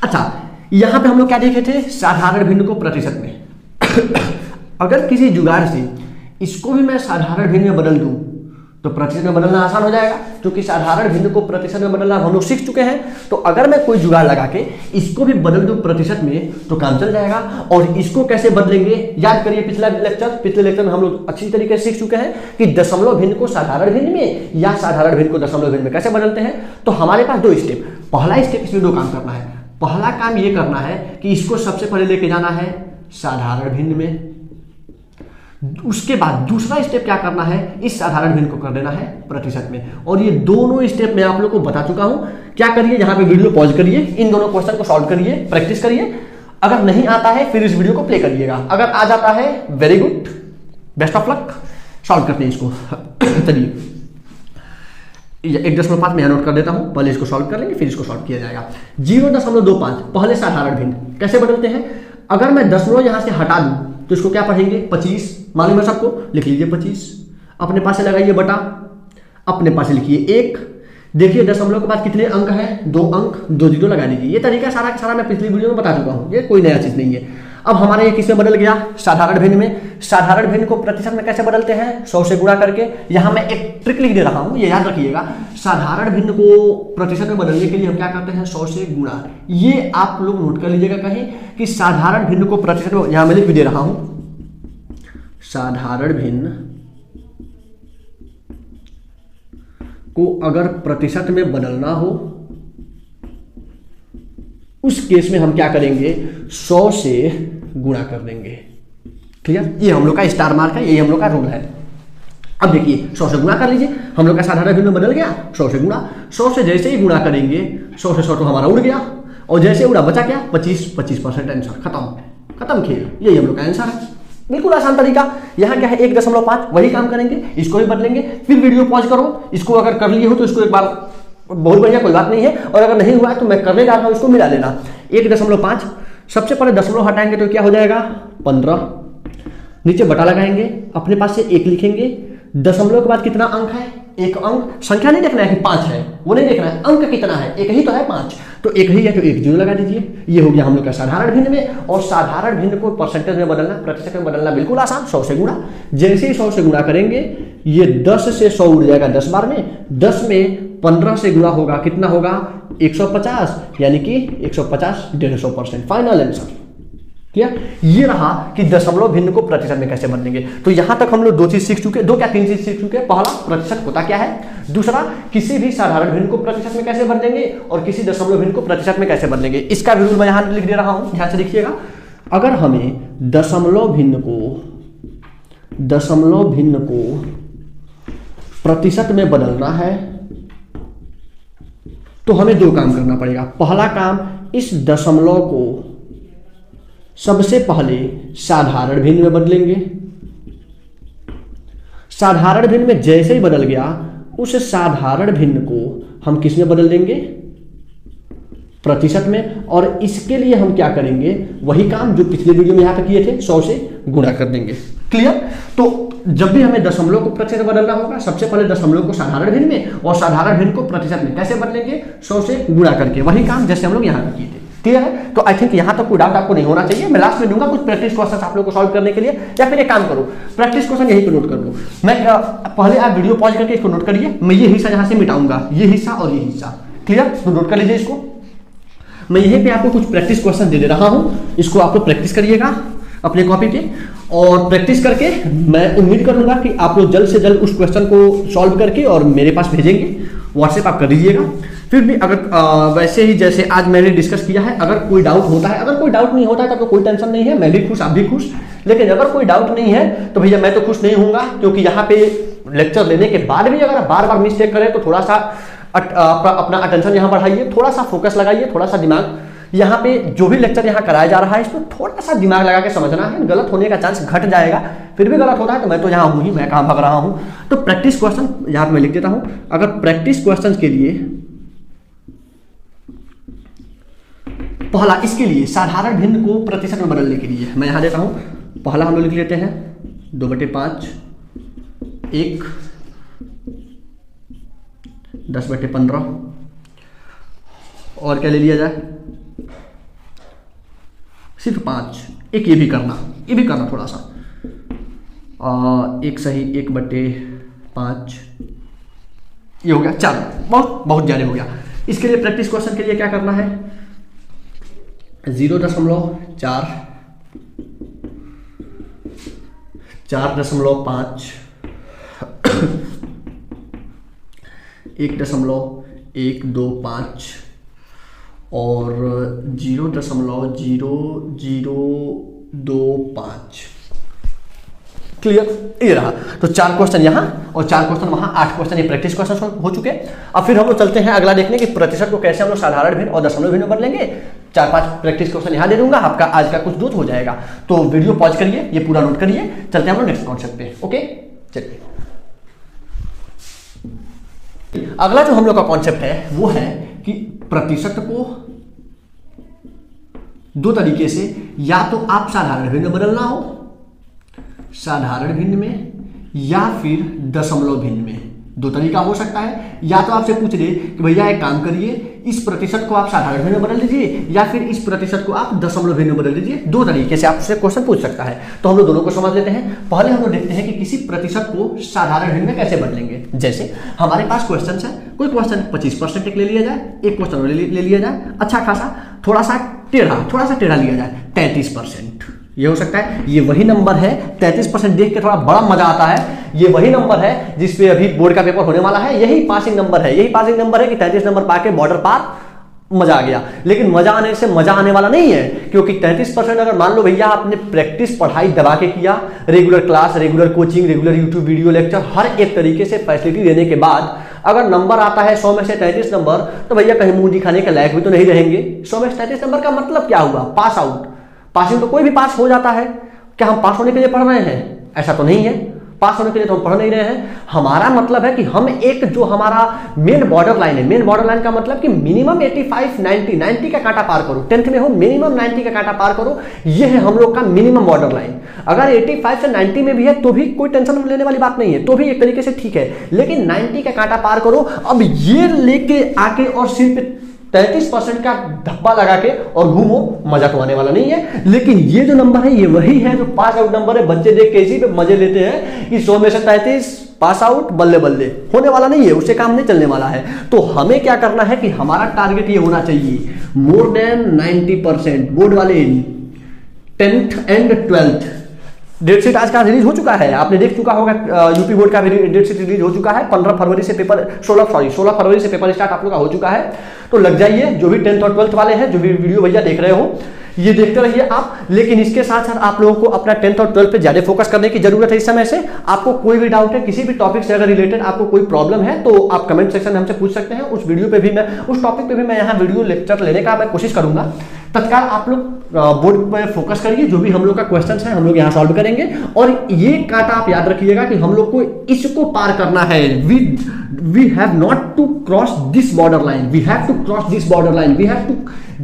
अच्छा, यहां पे हम लोग क्या देखे थे, साधारण भिन्न को प्रतिशत में। अगर किसी जुगाड़ से इसको भी मैं साधारण भिन्न में बदल दूं तो प्रतिशत में बदलना आसान हो जाएगा, क्योंकि साधारण भिन्न को प्रतिशत में बदलना हम लोग सीख चुके हैं। तो अगर मैं कोई जुगाड़ लगा के इसको भी बदल दूं प्रतिशत में तो काम चल जाएगा। और इसको कैसे बदलेंगे, याद करिए पिछले लेक्चर में हम लोग अच्छी तरीके से सीख चुके हैं कि दशमलव भिन्न को साधारण भिन्न में या साधारण भिन्न को दशमलव भिन्न में कैसे बदलते हैं। तो हमारे पास दो स्टेप, पहला स्टेप इसमें दो काम करना है। पहला काम ये करना है कि इसको सबसे पहले लेके जाना है साधारण भिन्न में, उसके बाद दूसरा स्टेप क्या करना है, इस साधारण भिन्न को कर देना है प्रतिशत में। और ये दोनों स्टेप मैं आप लोग को बता चुका हूं। क्या करिए, यहाँ पे वीडियो पॉज करिए, इन दोनों क्वेश्चन को सॉल्व करिए, प्रैक्टिस करिए। अगर नहीं आता है फिर इस वीडियो को प्ले करिएगा, अगर आ जाता है very good, best of luck. Solve करते हैं इसको। चलिए 1.5 मैं नोट कर देता हूं, पहले इसको सॉल्व कर लेंगे फिर इसको सॉल्व किया जाएगा। 0.25 पहले साधारण भिन्न कैसे बदलते हैं। अगर मैं दशमलव यहां से हटा दूं तो इसको क्या पढ़ेंगे 25, मालूम है सबको, लिख लीजिए 25, अपने पास से लगाइए बटा, अपने पास से लिखिए 1। देखिए दशमलव के बाद कितने अंक है, 2 अंक, 2 जीरो लगा दीजिए। ये तरीका सारा का सारा मैं पिछली वीडियो में बता चुका हूं, ये कोई नया चीज नहीं है। अब हमारे ये किस में बदल गया, साधारण भिन्न में। साधारण भिन्न को प्रतिशत में कैसे बदलते हैं, 100 से गुणा करके। यहां मैं एक ट्रिक लिख दे रहा हूं, ये याद रखिएगा। साधारण भिन्न को प्रतिशत में बदलने के लिए हम क्या करते हैं, 100 से गुणा। ये आप लोग नोट कर लीजिएगा कहीं कि साधारण भिन्न को प्रतिशत में, यहां मैं लिख भी दे रहा हूं, साधारण भिन्न को अगर प्रतिशत में बदलना हो उस केस में हम क्या करेंगे, 100 से गुणा कर देंगे। क्लियर, ये हम लोग का स्टार मार्क है, यही हम लोग का रूल है। अब देखिए 100 से गुणा कर लीजिए, हम लोग का साधारण भिन्न बदल गया, 100 से गुणा। 100 से जैसे ही गुणा करेंगे 100 से 100 तो हमारा उड़ गया, और जैसे उड़ा बचा क्या 25% आंसर, खत्म खेल। यही हम लोग का आंसर है, बिल्कुल आसान तरीका। यहाँ क्या है 1.5 वही काम करेंगे, इसको भी बदलेंगे। फिर वीडियो पॉज करो, इसको अगर कर लिए हो तो इसको एक बार, बहुत बढ़िया, कोई बात नहीं है। और अगर नहीं हुआ है तो मैं करने जा रहा हूं, इसको मिला लेना। 1.5 सबसे पहले दशमलव हटाएंगे तो क्या हो जाएगा 15, नीचे बटा लगाएंगे, अपने पास से 1 लिखेंगे। दशमलव के बाद कितना अंक है, 1 अंक। संख्या नहीं देखना है कि 5 है, वो नहीं देखना है, अंक कितना है, 1 ही तो है 5, तो 1 ही है तो 1 जीरो लगा दीजिए। ये हो गया हम लोग का साधारण भिन्न में। और साधारण भिन्न को परसेंटेज में बदलना, प्रतिशत में बदलना बिल्कुल आसान, 100 से गुणा। जैसे ही 100 से गुणा करेंगे ये 10 से 100 उड़ जाएगा 10 बार में, 10 में 15 से गुणा होगा, कितना होगा 150, यानी कि 150 150%, फाइनल आंसर। ठीक, ये रहा कि दशमलव भिन्न को प्रतिशत में कैसे बदलेंगे। तो यहां तक हम लोग 2 चीज सीख चुके, 2 क्या 3 चीज सीख चुके। पहला प्रतिशत होता क्या है, दूसरा किसी भी साधारण भिन्न को प्रतिशत में कैसे बदलेंगे, और किसी दशमलव भिन्न को प्रतिशत में कैसे बदलेंगे। इसका भी रूल मैं यहां लिख दे रहा हूं, ध्यान से लिखिएगा। अगर हमें दशमलव भिन्न को प्रतिशत में बदलना है तो हमें 2 काम करना पड़ेगा। पहला काम, इस दशमलव को सबसे पहले साधारण भिन्न में बदलेंगे। साधारण भिन्न में जैसे ही बदल गया, उस साधारण भिन्न को हम किस में बदल देंगे, प्रतिशत में। और इसके लिए हम क्या करेंगे, वही काम जो पिछले वीडियो में यहां पे किए थे, 100 से गुणा कर देंगे। क्लियर। तो जब भी हमें दशमलव को प्रतिशत में बदलना होगा, सबसे पहले दशमलव को साधारण भिन्न में और साधारण भिन्न को प्रतिशत में कैसे बदलेंगे, 100 से गुणा करके, वही काम जैसे हम लोग यहां पे किए थे। क्लियर है। तो आई थिंक यहां तक कोई डाउट आपको नहीं होना चाहिए। मैं लास्ट में दूंगा कुछ प्रैक्टिस क्वेश्चन आप लोग को सॉल्व करने के लिए, या फिर एक काम करो, प्रैक्टिस क्वेश्चन यहीं पे नोट कर लो। मैं पहले आप वीडियो पॉज करके इसको नोट करिए, मैं ये हिस्सा यहां से मिटाऊंगा, ये हिस्सा और ये हिस्सा। क्लियर, तो नोट कर लीजिए इसको। मैं यहीं पे आपको कुछ प्रैक्टिस क्वेश्चन दे रहा हूं, इसको आप लोग प्रैक्टिस करिएगा अपने कॉपी पे। और प्रैक्टिस करके मैं उम्मीद करूंगा कि आप लोग जल्द से जल्द उस क्वेश्चन को सॉल्व करके और मेरे पास भेजेंगे, व्हाट्सएप आप कर दीजिएगा। फिर भी अगर वैसे ही जैसे आज मैंने डिस्कस किया है, अगर कोई डाउट होता है, अगर कोई डाउट नहीं होता है तब तो कोई टेंशन नहीं है, मैं भी खुश, आप भी खुश। लेकिन अगर कोई डाउट नहीं है तो भैया मैं तो खुश नहीं होऊंगा, क्योंकि यहाँ पे लेक्चर लेने के बाद भी अगर बार बार मिस्टेक करें तो थोड़ा सा अपना अटेंशन यहाँ बढ़ाइए, थोड़ा सा फोकस लगाइए, थोड़ा सा दिमाग, यहाँ पे जो भी लेक्चर यहाँ कराया जा रहा है इसको थोड़ा सा दिमाग लगा के समझना है, गलत होने का चांस घट जाएगा। फिर भी गलत होता है तो मैं तो यहाँ हूँ ही, मैं कहाँ भाग रहा हूँ। तो प्रैक्टिस क्वेश्चन यहाँ पे मैं लिख देता हूँ। अगर प्रैक्टिस क्वेश्चन के लिए पहला, इसके लिए साधारण भिन्न को प्रतिशत में बदलने के लिए मैं यहाँ देता हूँ, पहला हम लोग लिख लेते हैं 2/5, 1 10/15, और क्या ले लिया जाए, सिर्फ 5। एक ये भी करना थोड़ा सा, 1 सही 1/5, ये हो गया 4, बहुत बहुत ज्यादा हो गया। इसके लिए प्रैक्टिस क्वेश्चन के लिए क्या करना है, 0.4, 4.5, 1.125 और 0.0025। क्लियर, ये रहा। तो 4 क्वेश्चन यहाँ और 4 क्वेश्चन वहाँ, 8 क्वेश्चन ये प्रैक्टिस क्वेश्चन हो चुके। अब फिर हम लोग चलते हैं अगला देखने कि प्रतिशत को कैसे हम लोग साधारण भिन्न और दशमलव भिन्न में बदलेंगे। 4-5 प्रैक्टिस क्वेश्चन यहाँ दे दूंगा, आपका आज का कुछ दूध हो जाएगा। तो वीडियो पॉज करिए, ये पूरा नोट करिए, चलते हैं हम लोग नेक्स्ट कॉन्सेप्ट पे। ओके, चलिए अगला जो हम लोग का कॉन्सेप्ट है वो है कि प्रतिशत को 2 तरीके से, या तो आप साधारण भिन्न में बदलना हो, साधारण भिन्न में, या फिर दशमलव भिन्न में। 2 तरीका हो सकता है। या तो आपसे पूछ दे कि भैया एक काम करिए, इस प्रतिशत को आप साधारण भिन्न में बदल दीजिए, या फिर इस प्रतिशत को आप दशमलव भिन्न में बदल दीजिए। 2 तरीके से आपसे क्वेश्चन पूछ सकता है। तो हम लोग दोनों को समझ लेते हैं। पहले हम लोग देखते हैं कि किसी प्रतिशत को साधारण भिन्न में कैसे बदलेंगे। जैसे हमारे पास क्वेश्चन है, कोई क्वेश्चन 25% एक ले लिया जाए, एक क्वेश्चन ले लिया जाए अच्छा खासा, थोड़ा सा टेढ़ा लिया जाए 33%। ये हो सकता है, ये वही नंबर है। 33% देख के थोड़ा बड़ा मजा आता है। ये वही नंबर है जिसपे अभी बोर्ड का पेपर होने वाला है, यही पासिंग नंबर है कि 33 नंबर पाके बॉर्डर पार मजा आ गया। लेकिन मजा आने से मजा आने वाला नहीं है, क्योंकि 33% अगर मान लो भैया आपने प्रैक्टिस पढ़ाई दबा के किया, regular class, regular coaching, regular YouTube video lecture, हर एक तरीके से फैसिलिटी देने के बाद अगर नंबर आता है 100 में से 33 नंबर, तो भैया कहीं मुंह दिखाने के लायक भी तो नहीं रहेंगे। 100 में से 33 नंबर का मतलब क्या हुआ, पास आउट। पासिंग तो कोई भी पास हो जाता है। क्या हम पास होने के लिए पढ़ रहे हैं? ऐसा तो नहीं है। पास होने के लिए तो हम पढ़ नहीं रहे हैं। हमारा मतलब है कि हम एक जो हमारा मेन बॉर्डर लाइन है, मेन बॉर्डर लाइन का मतलब कि मिनिमम 85, 90 का कांटा पार करो। 10th में हो मिनिमम 90 का कांटा पार करो, ये है हम लोग का मिनिमम बॉर्डर लाइन। अगर 85 से 90 में भी है तो भी कोई टेंशन लेने वाली बात नहीं है, तो भी एक तरीके से ठीक है। लेकिन 90 का कांटा पार करो। अब ये लेके आके और सिर पे 33% का धब्बा लगा के और घूमो, मजा तो आने वाला नहीं है। लेकिन ये जो नंबर है ये वही है जो पास आउट नंबर है। बच्चे देख के इसी पे मजे लेते हैं कि 100 में से 33 पास आउट, बल्ले बल्ले। होने वाला नहीं है, उससे काम नहीं चलने वाला है। तो हमें क्या करना है कि हमारा टारगेट ये होना चाहिए मोर देन 90%। बोर्ड वाले 10th and 12th date sheet आज का रिलीज हो चुका है, आपने देख चुका होगा। यूपी बोर्ड का भी डेट शीट रिलीज हो चुका है। 16 फरवरी से पेपर स्टार्ट आप लोग का हो चुका है। तो लग जाइए, जो भी 10th और 12th वाले हैं, जो भी वीडियो भैया देख रहे हो, ये देखते रहिए आप। लेकिन इसके साथ साथ आप लोगों को अपना 10th और 12th पे ज्यादा फोकस करने की जरूरत है इस समय से। आपको कोई भी डाउट है, किसी भी टॉपिक से अगर रिलेटेड आपको कोई प्रॉब्लम है, तो आप कमेंट सेक्शन में हमसे पूछ सकते हैं। उस वीडियो पे भी मैं, उस टॉपिक पे भी मैं यहाँ वीडियो लेक्चर लेने का मैं कोशिश करूंगा। तत्काल आप लोग बोर्ड पे फोकस करिए, जो भी हम लोग का क्वेश्चन है हम लोग यहाँ सॉल्व करेंगे। और ये कांटा आप याद रखिएगा कि हम लोग को इसको पार करना है। We have not to cross this border line, we have to cross this border line, we have to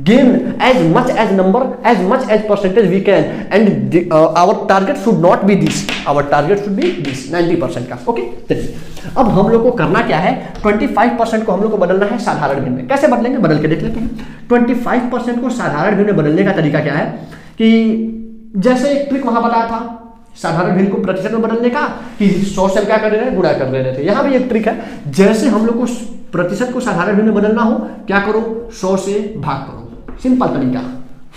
gain as much as number, as much as percentage we can, and our target should not be this, our target should be this 90% का। Okay, चलिए अब हम लोग को करना क्या है, 25% को हम लोग को बदलना है साधारण भिन्न में। कैसे बदलेंगे, बदल के देख लेते हैं। 25% को साधारण भिन्न में बदलने का तरीका क्या है कि जैसे एक ट्रिक वहां बताया था साधारण भिन्न को प्रतिशत में बदलने का, कि 100 से क्या कर रहे हैं, गुणा कर रहे थे। यहां भी एक ट्रिक है। जैसे हम लोग को प्रतिशत को साधारण भिन्न में बदलना हो, क्या करो, 100 से भाग करो। सिंपल तरीका,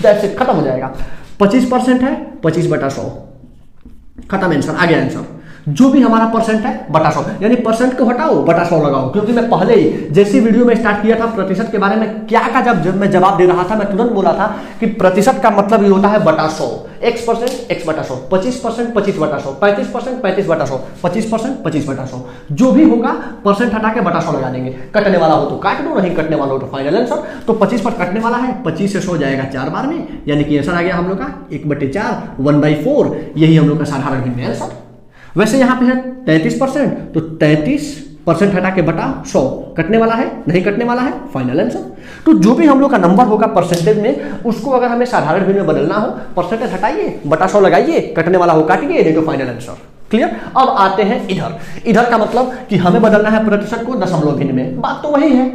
दैट्स इट, खत्म हो जाएगा। 25% है, 25/100, खत्म आंसर, आ गया आंसर। जो भी हमारा परसेंट है बटा 100, यानी परसेंट को हटाओ बटा 100 लगाओ। क्योंकि मैं पहले ही जैसी वीडियो में स्टार्ट किया था प्रतिशत के बारे में, क्या का जब मैं जवाब दे रहा था, मैं तुरंत बोला था कि प्रतिशत का मतलब ये होता है बटा 100। X% X/100, 25% 25/100, 35% 35/100, 25% 25/100। जो भी होगा परसेंट हटा के बटा 100 लगा देंगे। कटने वाला हो तो काट दो, नहीं कटने वाला हो तो फाइनल आंसर। तो 25 पर कटने वाला है, 25 से 100 जाएगा 4 बार में, यानी कि आंसर आ गया हम लोग का 1/4, 1/4। यही हम लोग का साधारण भिन्न आंसर। वैसे यहाँ पे है 33%, तो 33% हटा के बटा 100, कटने वाला है, नहीं कटने वाला है, फाइनल आंसर। तो जो भी हम लोग का नंबर होगा परसेंटेज में, उसको अगर हमें साधारण भिन्न में बदलना हो, परसेंटेज हटाइए, बटा 100 लगाइए, कटने वाला हो काटिए, नहीं तो फाइनल आंसर। क्लियर। अब आते हैं इधर। इधर का मतलब कि हमें बदलना है प्रतिशत को दशमलव भिन्न में। बात तो वही है।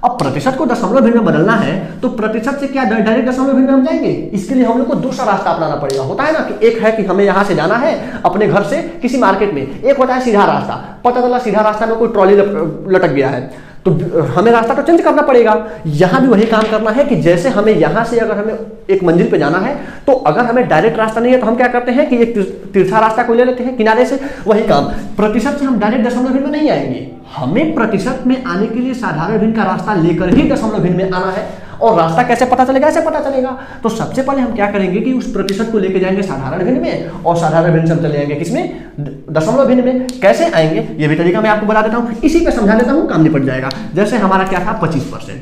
अब प्रतिशत को दशमलव भिन्न में बदलना है तो प्रतिशत से क्या डायरेक्ट दशमलव भिन्न में हम जाएंगे? इसके लिए हम लोग को दूसरा रास्ता अपनाना पड़ेगा। होता है ना कि एक है कि हमें यहां से जाना है अपने घर से किसी मार्केट में, एक होता है सीधा रास्ता। पता चला सीधा रास्ता में कोई ट्रॉली लटक गया है तो हमें रास्ता तो चेंज करना पड़ेगा। यहां भी वही काम करना है कि जैसे हमें यहां से अगर हमें एक मंजिल पे जाना है तो अगर हमें डायरेक्ट रास्ता नहीं है तो हम क्या करते हैं कि एक तिरछा रास्ता को ले लेते हैं किनारे से। वही काम प्रतिशत से हम डायरेक्ट दशमलव भिन्न में नहीं आएंगे, हमें प्रतिशत में आने के लिए साधारण भिन्न का रास्ता लेकर ही दशमलव भिन्न में आना है। और रास्ता कैसे पता चलेगा? ऐसे पता चलेगा। तो सबसे पहले हम क्या करेंगे कि उस प्रतिशत को लेके जाएंगे साधारण भिन्न में और साधारण भिन्न से हम चले जाएंगे किसमें? दशमलव भिन्न में। कैसे आएंगे ये भी तरीका मैं आपको बता देता हूं, इसी पे समझा देता हूं, काम निपट जाएगा। जैसे हमारा क्या था 25%,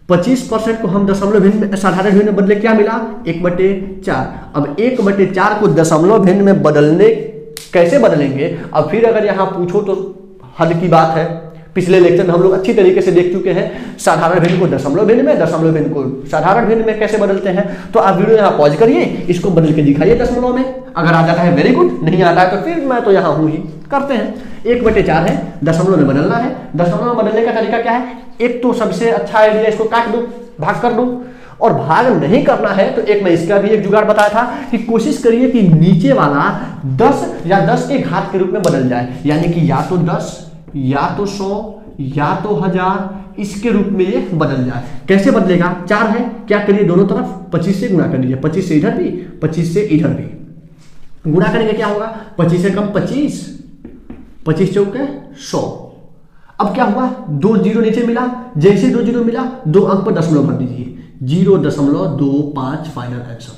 25% को हम दशमलव भिन्न में साधारण भिन्न में बदले क्या मिला? 1/4। अब 1/4 को दशमलव भिन्न में बदलने कैसे बदलेंगे? अब फिर अगर यहां पूछो तो हद की बात है, पिछले लेक्चर में हम लोग अच्छी तरीके से देख चुके हैं साधारण भिन्न को दशमलव भिन्न में, दशमलव भिन्न को साधारण भिन्न में कैसे बदलते हैं। तो आप वीडियो यहाँ पॉज करिए, इसको बदल के दिखाइए दशमलव में। अगर आ जाता है वेरी गुड, नहीं आता है तो फिर मैं तो यहाँ हूँ ही। करते हैं 1/4 है, दशमलव में बदलना है। दशमलव में बदलने का तरीका क्या है? एक तो सबसे अच्छा आइडिया, इसको काट दो, भाग कर दो। और भाग नहीं करना है तो एक मैं इसका भी एक जुगाड़ बताया था कि कोशिश करिए कि नीचे वाला 10 या 10 के घात के रूप में बदल जाए, यानी कि या तो 10 या तो 100 या तो 1000 इसके रूप में ये बदल जाए। कैसे बदलेगा? 4 है, क्या करिए दोनों तरफ 25 से गुणा कर लीजिए, 25 से इधर भी 25 से इधर भी गुणा करेंगे, क्या होगा? 25 से कम 25, 25 चौके 100। अब क्या हुआ? 2 जीरो नीचे मिला, जैसे 2 जीरो मिला 2 अंक पर दशमलव भर दीजिए, 0.25 फाइनल आंसर।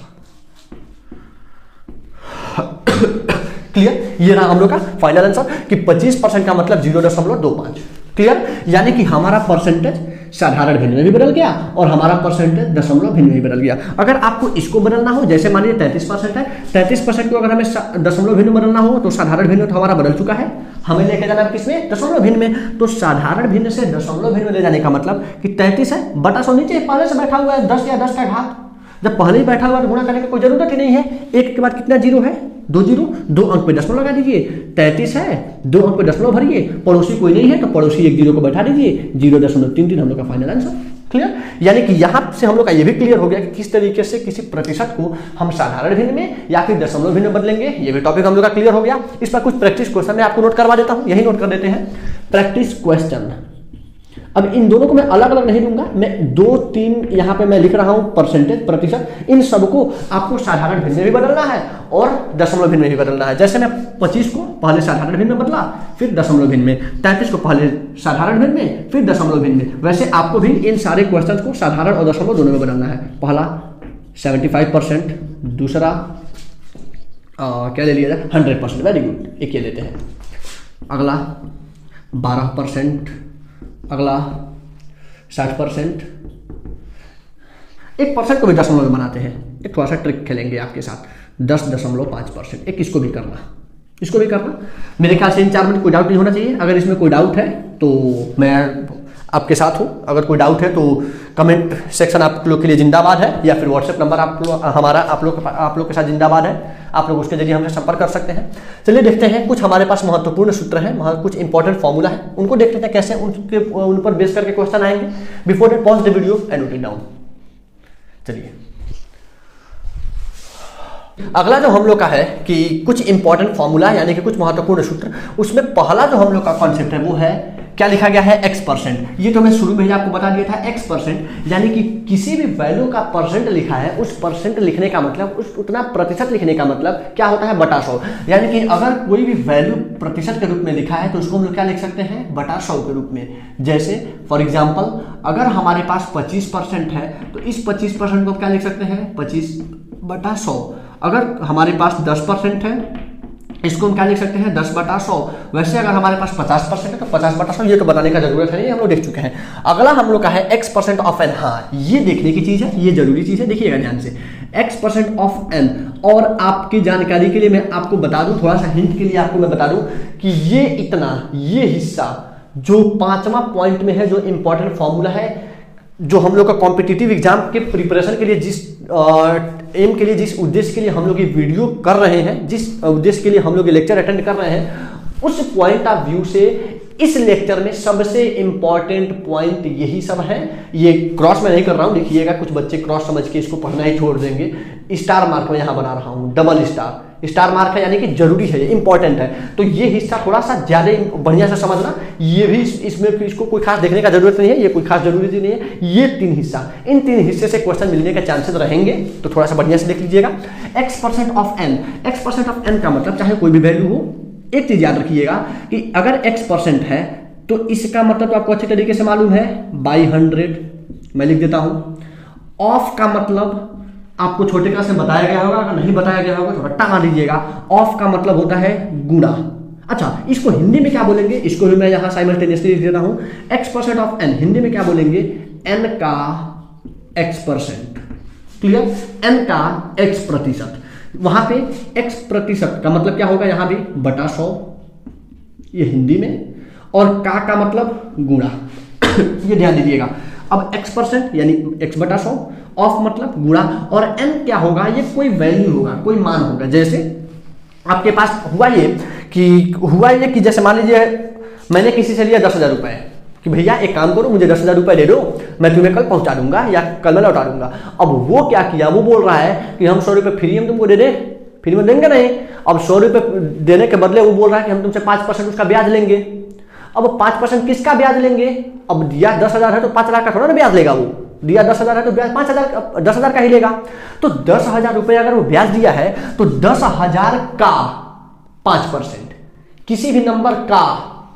क्लियर? ये रहा हम लोग का फाइनल आंसर कि 25% का मतलब 0.25। क्लियर? यानी कि हमारा परसेंटेज साधारण भिन्न में भी बदल गया और हमारा परसेंटेज दशमलव भिन्न में भी बदल गया। अगर आपको इसको बदलना हो, जैसे मान लीजिए 33% है, 33% को अगर हमें दशमलव भिन्न बदलना हो तो साधारण भिन्न तो हमारा बदल चुका है, हमें लेके जाना है किसमें? दशमलव भिन्न में। तो साधारण भिन्न से दशमलव भिन्न में ले जाने का मतलब कि 33 है बटा 100 नीचे पहले से बैठा हुआ है 10 या 10 का घात। जब पहले ही बैठा हुआ तो गुणा करने की कोई जरूरत ही नहीं है। एक के बाद कितना जीरो है? 2 जीरो, 2 अंक पे दशमलव लगा दीजिए। 33 है, 2 अंक पे दशमलव भरिए, पड़ोसी कोई नहीं है तो पड़ोसी एक जीरो को बैठा दीजिए, 0.33 हम लोग का फाइनल आंसर। क्लियर? यानी कि यहां से हम लोग का ये भी क्लियर हो गया कि किस तरीके से किसी प्रतिशत को हम साधारण भिन्न में या फिर दशमलव भिन्न में बदलेंगे। ये भी टॉपिक हम लोग का क्लियर हो गया। इस पर कुछ प्रैक्टिस क्वेश्चन मैं आपको नोट करवा देता हूं, यही नोट कर देते हैं प्रैक्टिस क्वेश्चन। अब इन दोनों को मैं अलग अलग नहीं लूंगा, मैं 2-3 यहां पे मैं लिख रहा हूं परसेंटेज, प्रतिशत। इन सबको आपको साधारण भिन्न में भी बदलना है और दशमलव भिन्न में भी बदलना है। जैसे मैं 25 को पहले साधारण भिन्न में बदला, फिर दशमलव भिन्न में, 33 को पहले साधारण भिन्न में, फिर दशमलव भिन्न में। वैसे आपको भी इन सारे क्वेश्चन को साधारण और दशमलव दोनों में बदलना है। पहला 75%, दूसरा क्या ले लिया जाए? 100%। वेरी गुड, एक ये लेते हैं। अगला 12%, अगला 60%। 1% को भी दशमलव में बनाते हैं, एक थोड़ा सा ट्रिक खेलेंगे आपके साथ। 10.5%, एक इसको भी करना, इसको भी करना। मेरे ख्याल से इन 4 में कोई डाउट नहीं होना चाहिए। अगर इसमें कोई डाउट है तो मैं आपके साथ हूँ। अगर कोई डाउट है तो कमेंट सेक्शन आप लोग के लिए जिंदाबाद है, या फिर व्हाट्सएप नंबर हमारा आप लोग के साथ जिंदाबाद है। आप लोग उसके जरिए हमसे संपर्क कर सकते हैं। चलिए देखते हैं, कुछ हमारे पास महत्वपूर्ण सूत्र हैं, कुछ इंपॉर्टेंट फॉर्मूला है, उनको देख लेते हैं कैसे उन पर बेस करके क्वेश्चन आएंगे। Before that pause the video and note it down. चलिए अगला जो हम लोग का है कि कुछ इंपॉर्टेंट फॉर्मूला यानी कि कुछ महत्वपूर्ण सूत्र, उसमें पहला जो हम लोग का कॉन्सेप्ट है वो है, क्या लिखा गया है? x%। ये तो मैं शुरू में ही आपको बता दिया था। x% यानी कि किसी भी वैल्यू का परसेंट लिखा है, उस परसेंट लिखने का मतलब, उस उतना प्रतिशत लिखने का मतलब क्या होता है? बटा 100। यानी कि अगर कोई भी वैल्यू प्रतिशत के रूप में लिखा है तो उसको हम लोग क्या लिख सकते हैं? बटा 100 के रूप में। जैसे फॉर एग्जाम्पल अगर हमारे पास 25% है तो इस 25% को क्या लिख सकते हैं? 25/100। अगर हमारे पास 10% है इसको हम क्या लिख सकते हैं? 10/100। वैसे अगर हमारे पास 50% है तो 50/100। ये तो बताने का जरूरत है, ये हम लोग देख चुके हैं। अगला हम लोग का है x% ऑफ n। हाँ, ये देखने की चीज है, ये जरूरी चीज है, देखिएगा ध्यान से। x% of n। और आपकी जानकारी के लिए मैं आपको बता दूं, थोड़ा सा हिंट के लिए आपको मैं बता दूं कि ये इतना, ये हिस्सा जो 5वां पॉइंट में है, जो इंपॉर्टेंट फॉर्मूला है, जो हम लोग का कॉम्पिटिटिव एग्जाम के प्रिपरेशन के लिए जिस एम के लिए, जिस उद्देश्य के लिए हम लोग ये वीडियो कर रहे हैं, जिस उद्देश्य के लिए हम लोग ये लेक्चर अटेंड कर रहे हैं, उस पॉइंट ऑफ व्यू से इस लेक्चर में सबसे इंपॉर्टेंट पॉइंट यही सब है। ये क्रॉस में नहीं कर रहा हूं, देखिएगा कुछ बच्चे क्रॉस समझ के इसको पढ़ना ही छोड़ देंगे। स्टार मार्क में यहां बना रहा हूं, डबल स्टार, स्टार मार्क है यानी कि जरूरी है, ये इंपॉर्टेंट है। तो ये हिस्सा थोड़ा सा ज्यादा बढ़िया से समझना। ये भी इसमें इसको कोई खास देखने का जरूरत नहीं है, ये कोई खास जरूरत नहीं है। ये 3 हिस्सा, इन 3 हिस्से से क्वेश्चन मिलने के चांसेस रहेंगे, तो थोड़ा सा बढ़िया से देख लीजिएगा। x% of n, x% of n का मतलब चाहे कोई भी वैल्यू हो, एक चीज याद रखिएगा कि अगर x% है तो इसका मतलब तो आपको अच्छे तरीके से मालूम है, बाई 100 मैं लिख देता हूं। ऑफ का मतलब आपको छोटे क्लास में बताया गया होगा, अगर नहीं बताया गया होगा तो रट्टा मार लीजिएगा। ऑफ का मतलब होता है गुणा। अच्छा, इसको हिंदी में क्या बोलेंगे, इसको भी मैं यहां साइमल्टेनियसली लिख देता हूं। x% ऑफ n हिंदी में क्या बोलेंगे, n का x%। क्लियर, n का x%। वहां पे x% का मतलब क्या होगा, यहां भी बटा 100, ये हिंदी में, और का मतलब गुणा ये ध्यान दीजिएगा। अब x% यानी x बटा 100, ऑफ मतलब गुणा, और n क्या होगा, ये कोई वैल्यू होगा, कोई मान होगा। जैसे आपके पास हुआ ये कि जैसे मान लीजिए मैंने किसी से लिया 10,000 रुपए कि भैया एक काम करो, मुझे 10,000 रुपए दे दो, मैं तुम्हें कल पहुंचा दूंगा या कल मैं लौटा दूंगा। अब वो क्या किया, वो बोल रहा है कि हम 100 रुपए फ्री में तुमको दे दे, फ्री में देंगे नहीं। अब 100 रुपए देने के बदले वो बोल रहा है कि हम तुमसे 5% उसका ब्याज लेंगे। अब 5% किसका ब्याज लेंगे, अब दिया 10,000 है तो 5 लाख का थोड़ा ना ब्याज लेगा, वो दिया 10,000 है तो ब्याज 10,000 का ही लेगा। तो 10,000 रुपए अगर वो ब्याज दिया है तो 10,000 का 5%, किसी भी नंबर का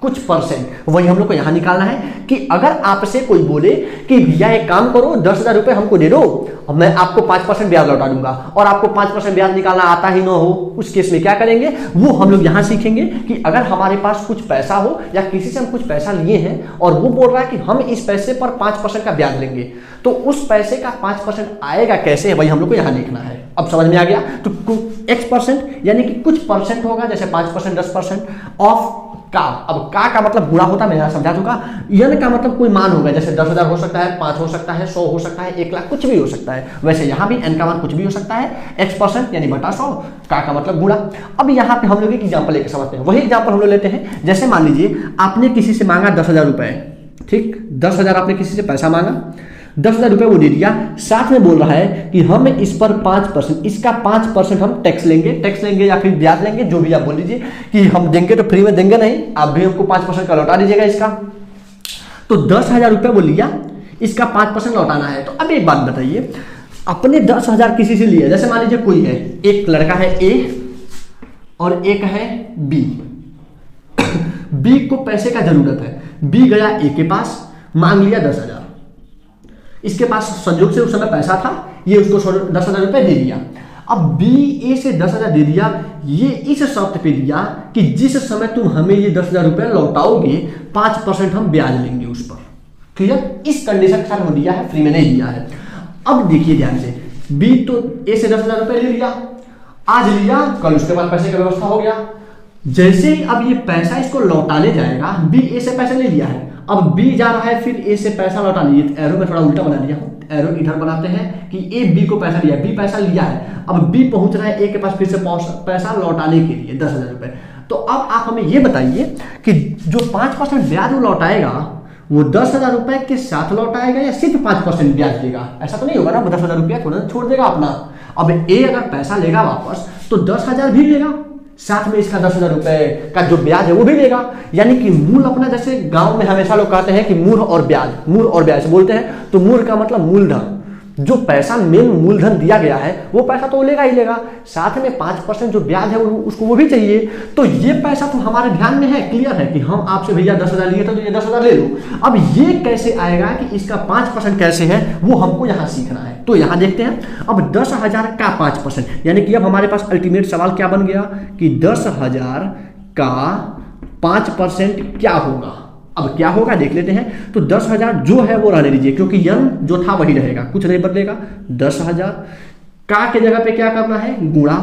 कुछ परसेंट, वही हम लोग को यहां निकालना है। कि अगर आपसे कोई बोले कि भैया एक काम करो 10,000 रुपए हमको दे दो और मैं आपको 5% ब्याज लौटा दूंगा, और आपको 5% ब्याज निकालना आता ही ना हो, उस केस में क्या करेंगे, वो हम लोग यहां सीखेंगे। कि अगर हमारे पास कुछ पैसा हो या किसी से हम कुछ पैसा लिए हैं और वो बोल रहा है कि हम इस पैसे पर 5% का ब्याज लेंगे, तो उस पैसे का 5% आएगा कैसे, वही हम लोग को यहां देखना है। अब समझ में आ गया। तो x% यानी कि कुछ परसेंट होगा, जैसे 5%, 10%, ऑफ का। अब का मतलब गुणा होता है, मैं यहां समझा चुका। n का मतलब कोई मान होगा, जैसे 10,000 हो सकता है, 5 हो सकता है, 100 हो सकता है, 1 लाख, कुछ भी हो सकता है। वैसे यहां भी n का मान कुछ भी हो सकता है। x% यानी बटा 100, का मतलब गुणा। अब यहां पे हम लोग एक एग्जांपल लेकर समझते हैं। वही एग्जांपल हम लोग लेते हैं, जैसे मान लीजिए आपने किसी से मांगा 10,000 रुपए, ठीक, 10,000 आपने किसी से पैसा मांगा, 10,000 रुपए वो दे दिया, साथ में बोल रहा है कि हम इस पर 5%, इसका 5% हम टैक्स लेंगे या फिर ब्याज लेंगे, जो भी आप बोल लीजिए। कि हम देंगे तो फ्री में देंगे नहीं, आप भी हमको 5% का लौटा दीजिएगा इसका। तो 10,000 रुपए वो लिया, इसका 5% लौटाना है। तो अब एक बात बताइए, अपने 10,000 किसी से लिया, जैसे मान लीजिए कोई है, एक लड़का है ए और एक है बी। बी को पैसे का जरूरत है, बी गया ए के पास, मांग लिया 10,000। इसके पास संयोग से उस समय पैसा था, ये उसको 10,000 रुपए दे दिया। अब बी ए से 10,000 दे दिया, ये इस शर्त पे दिया कि जिस समय तुम हमें ये 10,000 रुपए लौटाओगे 5% हम ब्याज लेंगे उस पर। क्लियर, इस कंडीशन के साथ वो दिया है, फ्री में नहीं दिया है। अब देखिए ध्यान से, बी तो ए से 10,000 रुपए ले लिया, आज लिया, कल उसके पास पैसे का व्यवस्था हो गया। जैसे ही अब ये पैसा इसको लौटाने जाएगा, बी ए से पैसा ले लिया है, अब बी जा रहा है फिर ए से पैसा लौटा लीजिए। एरो में थोड़ा उल्टा बना दिया हूं, एरो इधर बनाते हैं कि ए बी को पैसा लिया, बी पैसा लिया है, अब बी पहुंच रहा है ए के पास फिर से पैसा लौटाने के लिए 10,000 रुपए। तो अब आप हमें ये बताइए कि जो 5% ब्याज वो लौटाएगा, वो 10,000 रुपए के साथ लौटाएगा या सिर्फ 5% ब्याज देगा? ऐसा तो नहीं होगा ना, 10,000 रुपया थोड़ा छोड़ देगा अपना। अब ए अगर पैसा लेगा वापस तो 10,000 भी लेगा, साथ में इसका 10,000 रुपए का जो ब्याज है वो भी लेगा। यानी कि मूल अपना, जैसे गांव में हमेशा लोग कहते हैं कि मूल और ब्याज बोलते हैं, तो मूल का मतलब मूलधन, जो पैसा मेन मूलधन दिया गया है वो पैसा तो लेगा ही लेगा, साथ में 5% जो ब्याज है उसको वो भी चाहिए। तो ये पैसा तो हमारे ध्यान में है, क्लियर है कि हम आपसे भैया 10,000 लिए थे तो ये 10,000 ले लो। अब ये कैसे आएगा कि इसका 5% कैसे है, वो हमको यहाँ सीखना है। तो यहाँ देखते हैं, अब 10,000 का 5%, यानी कि अब हमारे पास अल्टीमेट सवाल क्या बन गया कि 10,000 का 5% क्या होगा। अब क्या होगा देख लेते हैं। तो 10,000 जो है वो रहने दीजिए, क्योंकि यन जो था वही रहेगा, कुछ नहीं बदलेगा। 10,000 का के जगह पे क्या करना है, गुणा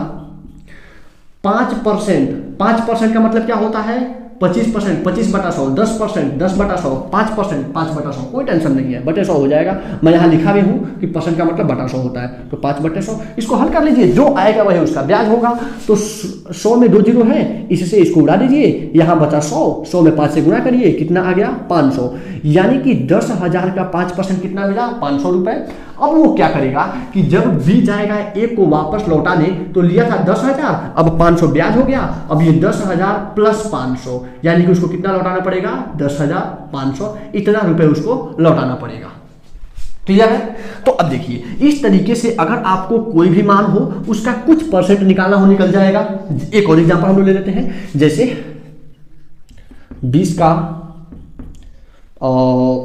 5%। 5% का मतलब क्या होता है, 25%, 25/100, 10%, 10/100, 5%, 5/100, कोई टेंशन नहीं है, बटे 100 हो जाएगा। मैं यहाँ लिखा भी हूँ कि परसेंट का मतलब बटा 100 होता है, तो 5/100 इसको हल कर लीजिए, जो आएगा वही उसका ब्याज होगा। तो 100 में 2 जीरो है, इससे इसको उड़ा दीजिए, यहाँ बचा 100, 100 में 5 से गुणा करिए, कितना आ गया 500, यानी कि 10,000 का 5% कितना मिला 500 रुपए। अब वो क्या करेगा कि जब भी जाएगा एक को वापस लौटाने, तो लिया था 10,000, अब 500 ब्याज हो गया, अब ये 10,000 प्लस 500, यानी कि उसको कितना लौटाना पड़ेगा 10,500, इतना रुपए उसको लौटाना पड़ेगा। क्लियर है? तो अब देखिए, इस तरीके से अगर आपको कोई भी मान हो उसका कुछ परसेंट निकालना हो, निकल जाएगा। एक और एग्जांपल हम लोग ले लेते हैं, जैसे 20 का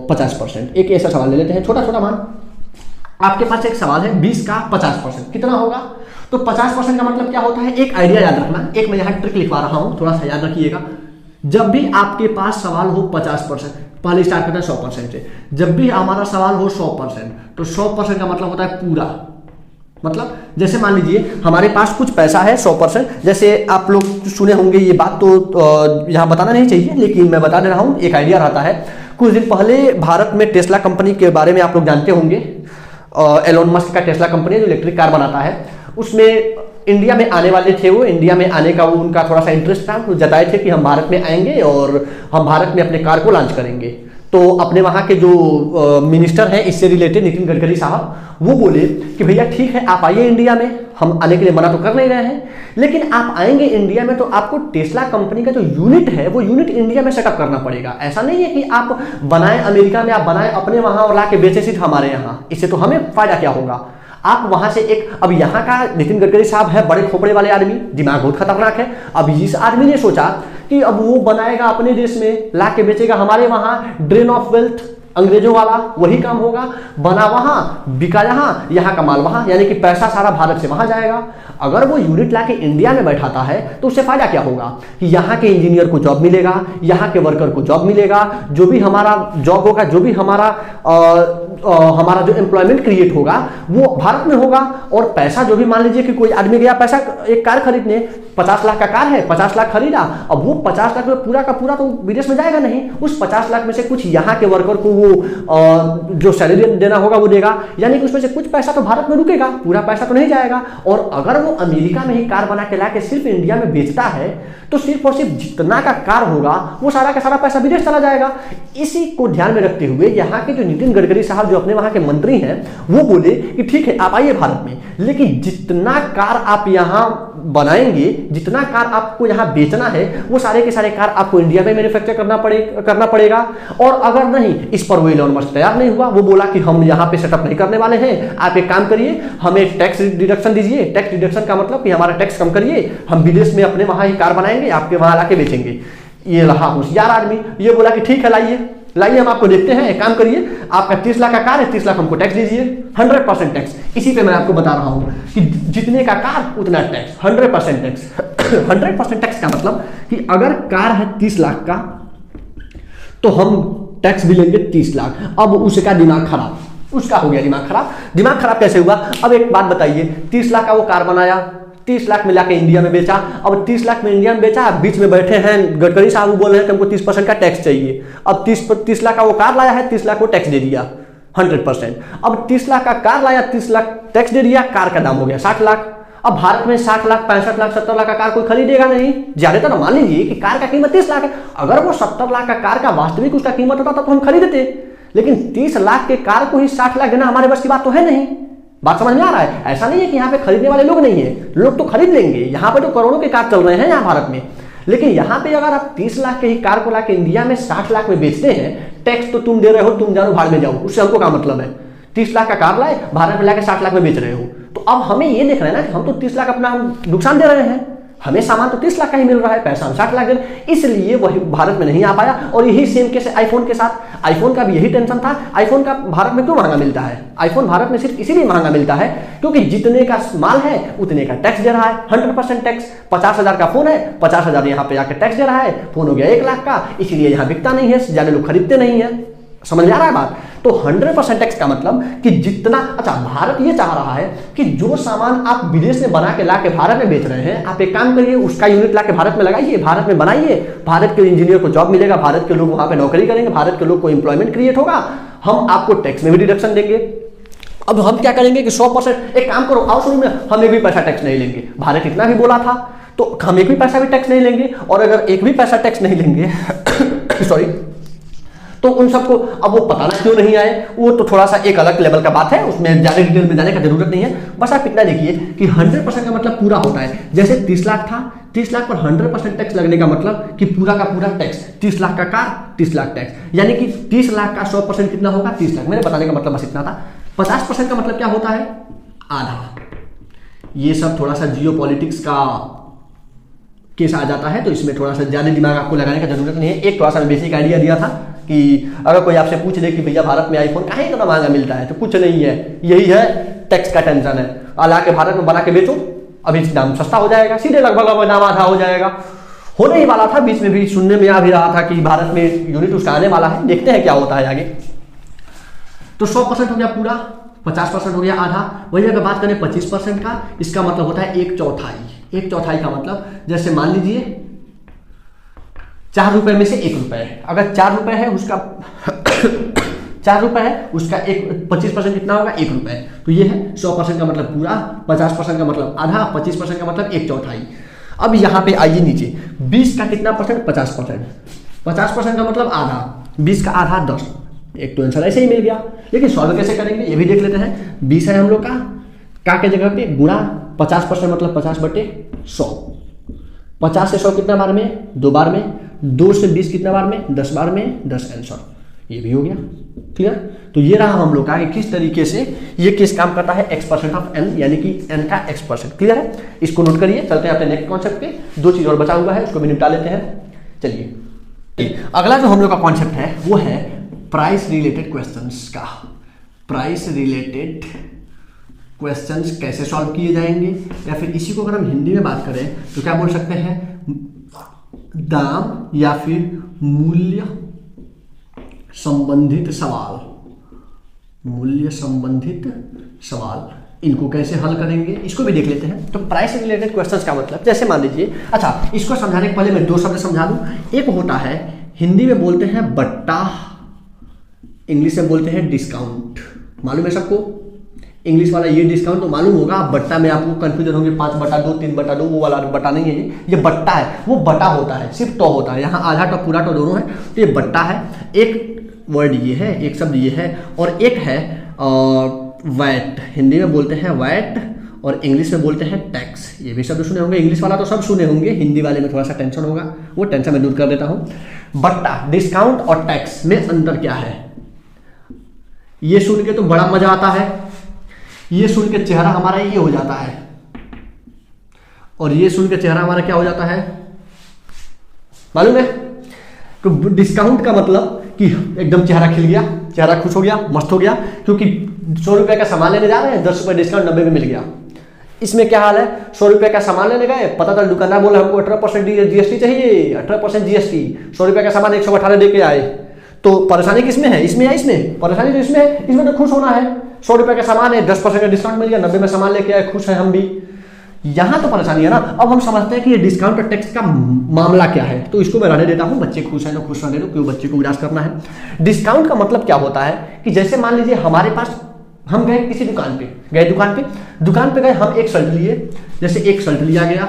50%। एक ऐसा सवाल ले लेते हैं, छोटा छोटा मान। आपके पास एक सवाल है 20 का 50%, कितना होगा? तो 50% का मतलब क्या होता है, एक आइडिया याद रखना, एक मैं यहाँ ट्रिक लिखवा रहा हूँ, थोड़ा सा याद रखिएगा। जब भी आपके पास सवाल हो 50%, पहले स्टार्ट करते हैं 100% से। जब भी हमारा सवाल हो 100%, तो 100% का मतलब होता है पूरा। मतलब जैसे मान लीजिए हमारे पास कुछ पैसा है 100%, जैसे आप लोग सुने होंगे ये बात, तो यहाँ बताना नहीं चाहिए, लेकिन मैं बता दे रहा हूँ, एक आइडिया रहता है। कुछ दिन पहले भारत में टेस्ला कंपनी के बारे में आप लोग जानते होंगे, एलोन मस्क का टेस्ला कंपनी है जो इलेक्ट्रिक कार बनाता है, उसमें इंडिया में आने वाले थे। वो इंडिया में आने का वो उनका थोड़ा सा इंटरेस्ट था, वो जताए थे कि हम भारत में आएंगे और हम भारत में अपने कार को लॉन्च करेंगे। तो अपने वहाँ के जो मिनिस्टर हैं इससे रिलेटेड, नितिन गडकरी साहब, वो बोले कि भैया ठीक है आप आइए इंडिया में, हम आने के लिए मना तो कर नहीं रहे हैं, लेकिन आप आएंगे इंडिया में तो आपको टेस्ला कंपनी का जो यूनिट है वो यूनिट इंडिया में सेटअप करना पड़ेगा। ऐसा नहीं है कि आप बनाए अमेरिका में, आप बनाए अपने वहाँ और ला के बेचे सिर्फ हमारे यहाँ, इससे तो हमें फायदा क्या होगा। आप वहां से एक, अब यहाँ का नितिन गडकरी साहब है बड़े खोपड़े वाले आदमी, दिमाग बहुत खतरनाक है। अब इस आदमी ने सोचा कि अब वो बनाएगा अपने देश में, ला के बेचेगा हमारे वहां, ड्रेन ऑफ वेल्थ अंग्रेजों वाला वही काम होगा, बना वहां बिका यहाँ, यहाँ का माल वहां, यानी कि पैसा सारा भारत से वहां जाएगा। अगर वो यूनिट लाके इंडिया में बैठाता है तो उससे फायदा क्या होगा कि यहाँ के इंजीनियर को जॉब मिलेगा, यहाँ के वर्कर को जॉब मिलेगा, जो भी हमारा जॉब होगा, जो भी हमारा हमारा जो एम्प्लॉयमेंट क्रिएट होगा वो भारत में होगा। और पैसा जो भी, मान लीजिए कि कोई आदमी गया पैसा एक कार खरीदने, 50 लाख का कार है, 50 लाख खरीदा, अब वो 50 लाख में पूरा का पूरा तो विदेश में जाएगा नहीं, उस 50 लाख में से कुछ यहाँ के वर्कर को वो जो सैलरी देना होगा वो देगा, यानी कि उसमें से कुछ पैसा तो भारत में रुकेगा, पूरा पैसा तो नहीं जाएगा। और अगर वो अमेरिका में ही कार बना के ला के सिर्फ इंडिया में बेचता है तो सिर्फ और सिर्फ जितना का कार होगा वो सारा का सारा पैसा विदेश चला जाएगा। इसी को ध्यान में रखते हुए यहाँ के जो नितिन गडकरी साहब जो अपने वहां के मंत्री हैं वो बोले कि ठीक है आप आइए भारत में, लेकिन जितना कार आप यहाँ बनाएंगे, जितना कार आपको यहाँ बेचना है वो सारे के सारे कार आपको इंडिया में मैन्युफैक्चर करना पड़ेगा। और अगर नहीं, इस पर वो एलोन मस्क तैयार नहीं हुआ, वो बोला कि हम यहाँ पे सेटअप नहीं करने वाले हैं, आप एक काम करिए हमें टैक्स डिडक्शन दीजिए। टैक्स डिडक्शन का मतलब कि हमारा टैक्स कम करिए, हम विदेश में अपने वहां ही कार बनाएंगे, आपके वहां लाके बेचेंगे। ये रहा होशियार आदमी, ये बोला कि ठीक है लाइए हम आपको देखते हैं, एक काम करिए आपका 30 लाख का कार है, 30 लाख हमको टैक्स दीजिए, 100% टैक्स। इसी पे मैं आपको बता रहा हूं कि जितने का कार उतना टैक्स, 100% टैक्स। 100% टैक्स का मतलब कि अगर कार है 30 लाख का तो हम टैक्स भी लेंगे 30 लाख। अब उसका दिमाग खराब, उसका हो गया दिमाग खराब। दिमाग खराब कैसे हुआ? अब एक बात बताइए, 30 लाख का वो कार बनाया, 30 लाख में लाके इंडिया में बेचा, अब 30 लाख में इंडिया में बेचा, बीच में बैठे हैं गडकरी साहब बोल रहे हैं कि हमको 30% का टैक्स चाहिए। अब 30 लाख का वो कार लाया है, 30 लाख को टैक्स दे दिया 100%। अब 30 लाख का कार लाया, 30 लाख टैक्स दे दिया, कार का दाम हो गया 60 लाख। अब भारत में 60 लाख 65 लाख 70 लाख का कार कोई खरीदेगा नहीं। ज्यादातर मान लीजिए कि कार का कीमत 30 लाख है, अगर वो 70 लाख का कार का वास्तविक उसका कीमत होता तो हम खरीदते, लेकिन 30 लाख के कार को ही 60 लाख देना हमारे बस की बात तो है नहीं। बात समझ में आ रहा है? ऐसा नहीं है कि यहाँ पे खरीदने वाले लोग नहीं है, लोग तो खरीद लेंगे, यहाँ पे तो करोड़ों के कार चल रहे हैं यहाँ भारत में। लेकिन यहाँ पे अगर आप 30 लाख के ही कार को लाके इंडिया में 60 लाख में बेचते हैं, टैक्स तो तुम दे रहे हो, तुम जानो भाड़ में जाओ, उससे हमको क्या मतलब है? 30 लाख का कार लाए, भारत में लाके 60 लाख में बेच रहे हो, तो अब हमें ये देख रहे हैं ना कि हम तो 30 लाख अपना नुकसान दे रहे हैं, हमें सामान तो 30 लाख का ही मिल रहा है, पैसा हम 60 लाख दे रहे हैं, इसलिए वही भारत में नहीं आ पाया। और यही सेम केस है आईफोन के साथ। आईफोन का भी यही टेंशन था, आईफोन का भारत में क्यों महंगा मिलता है? आईफोन भारत में सिर्फ इसीलिए महंगा मिलता है क्योंकि जितने का माल है उतने का टैक्स दे रहा है, 100% टैक्स। 50,000 का फोन है, 50,000 यहाँ पे आकर टैक्स दे रहा है, फोन हो गया 1 लाख का, इसलिए यहाँ बिकता नहीं है, ज्यादा लोग खरीदते नहीं है। समझ में आ रहा है बात? तो 100% टैक्स का मतलब कि जितना, अच्छा भारत ये चाह रहा है कि जो सामान आप विदेश में बना के ला के भारत में बेच रहे हैं, आप एक काम करिए, उसका यूनिट ला के भारत में लगाइए, भारत में बनाइए, भारत के इंजीनियर को जॉब मिलेगा, भारत के लोग वहां पे नौकरी करेंगे, भारत के लोग को एम्प्लॉयमेंट क्रिएट होगा, हम आपको टैक्स में भी डिडक्शन देंगे। अब हम क्या करेंगे कि 100%, एक काम करो आओ शुरू में हम एक भी पैसा टैक्स नहीं लेंगे, भारत इतना भी बोला था तो हम एक भी पैसा भी टैक्स नहीं लेंगे, और अगर एक भी पैसा टैक्स नहीं लेंगे सॉरी, तो उन सबको अब वो पता ना क्यों नहीं आए, वो तो थोड़ा सा एक अलग लेवल का बात है, उसमें ज्यादा डिटेल में जाने का जरूरत नहीं है। बस आप इतना देखिए कि 100% का मतलब पूरा होता है, जैसे 30 लाख था, 30 लाख पर 100% टैक्स लगने का मतलब कि पूरा का पूरा टैक्स, 30 लाख का कार 30 लाख टैक्स, यानी कि 30 लाख का 100% कितना होगा 30 लाख। मेरे बताने का मतलब बस इतना था। 50% का मतलब क्या होता है आधा। ये सब थोड़ा सा जियोपॉलिटिक्स का केस आ जाता है, तो इसमें थोड़ा सा ज्यादा दिमाग आपको लगाने का जरूरत नहीं है। एक थोड़ा सा बेसिक आइडिया दिया था कि अगर कोई आपसे पूछ दे कि भैया भारत में आईफोन काहे इतना महंगा मिलता है, तो कुछ नहीं है, यही है टैक्स का टेंशन है। ला के भारत में बना के बेचो, अभी दाम सस्ता हो जाएगा, सीधे लगभग दाम आधा हो जाएगा। होने ही वाला था, बीच में भी सुनने में आ भी रहा था कि भारत में यूनिट उसका आने वाला है, देखते हैं क्या होता है आगे। तो 100% हो गया पूरा, 50% हो गया आधा। वही अगर बात करें 25% का, इसका मतलब होता है 1/4। 1/4 का मतलब जैसे मान लीजिए 4 रुपए में से 1 रुपए, अगर 4 रुपए है उसका 4 रुपए है उसका 25% कितना होगा 1 रुपए। तो ये है 100% का मतलब पूरा, 50% का मतलब आधा, 25% का मतलब 1/4। अब यहाँ पे आइए नीचे, 20 का कितना परसेंट 50%, 50% का मतलब आधा, 20 का आधा 10। एक तो आंसर ऐसे ही मिल गया, लेकिन सॉल्व कैसे करेंगे ये भी देख लेते हैं। 20 है हम लोग का के जगह पे गुणा 50% मतलब 50/100, 50 से 100 कितना बार में 2 बार में, 2 से 20 कितना बार में 10 बार में, 10 आंसर। ये भी हो गया क्लियर। तो ये रहा हम लोग का कि किस तरीके से ये केस काम करता है x% ऑफ n, यानी कि n का x%। क्लियर है, इसको नोट करिए। चलते हैं अपने नेक्स्ट कॉन्सेप्ट पे, 2 चीज और बचा हुआ है उसको भी निपटा लेते हैं। चलिए अगला जो हम लोग का कॉन्सेप्ट है वो है प्राइस रिलेटेड क्वेश्चंस का। प्राइस रिलेटेड क्वेश्चंस कैसे सॉल्व किए जाएंगे, या फिर इसी को अगर हम हिंदी में बात करें तो क्या बोल सकते हैं, दाम या फिर मूल्य संबंधित सवाल, मूल्य संबंधित सवाल, इनको कैसे हल करेंगे इसको भी देख लेते हैं। तो प्राइस रिलेटेड क्वेश्चंस का मतलब जैसे मान लीजिए, अच्छा इसको समझाने के पहले मैं 2 शब्द समझा दूं। एक होता है हिंदी में बोलते हैं बट्टा, इंग्लिश में बोलते हैं डिस्काउंट। मालूम है सबको इंग्लिश वाला ये डिस्काउंट तो मालूम होगा, बट्टा में आपको कंफ्यूजन होंगे 5/2 3/2, वो वाला बट्टा नहीं है, ये बट्टा है। वो बटा होता है, सिर्फ तो होता है, यहाँ आधा टो पूरा टो दोनों है, तो ये बट्टा है। एक वर्ड ये है, एक शब्द ये है, और एक है वैट। हिंदी में बोलते हैं वैट और इंग्लिश में बोलते हैं टैक्स। ये भी शब्द सुने होंगे, इंग्लिश वाला तो सब सुने होंगे, हिंदी वाले में थोड़ा सा टेंशन होगा, वो टेंशन मैं दूर कर देता हूँ। बट्टा, डिस्काउंट और टैक्स में अंतर क्या है, ये सुन के तो बड़ा मजा आता है, ये सुन के चेहरा हमारा ये हो जाता है, और ये सुन के चेहरा हमारा क्या हो जाता है मालूम है। तो डिस्काउंट का मतलब कि एकदम चेहरा खिल गया, चेहरा खुश हो गया, मस्त हो गया, क्योंकि 100 रुपए का सामान लेने जा रहे हैं, 10 रुपए डिस्काउंट 90 में मिल गया। इसमें क्या हाल है, 100 रुपए का सामान लेने गए, पता चला दुकानदार बोले हमको 18% GST चाहिए, 18% GST, 100 रुपए का सामान 118 दे के आए। तो परेशानी किसमें है, इसमें या इसमें? परेशानी तो इसमें है, इसमें तो खुश होना है, 100 रुपए का सामान है, 10% का डिस्काउंट मिल गया, 90 में सामान लेके आए, खुश है हम भी। यहां तो परेशानी है ना। अब हम समझते हैं कि ये डिस्काउंट और टैक्स का मामला क्या है, तो इसको मैं रहने देता हूं, बच्चे खुश हैं तो खुश रहने दो, क्यों बच्चे को निराश करना है। डिस्काउंट का मतलब क्या होता है कि जैसे मान लीजिए हमारे पास, हम गए किसी दुकान पे, दुकान पे गए, हम एक शर्ट लिए, जैसे एक शर्ट लिया गया,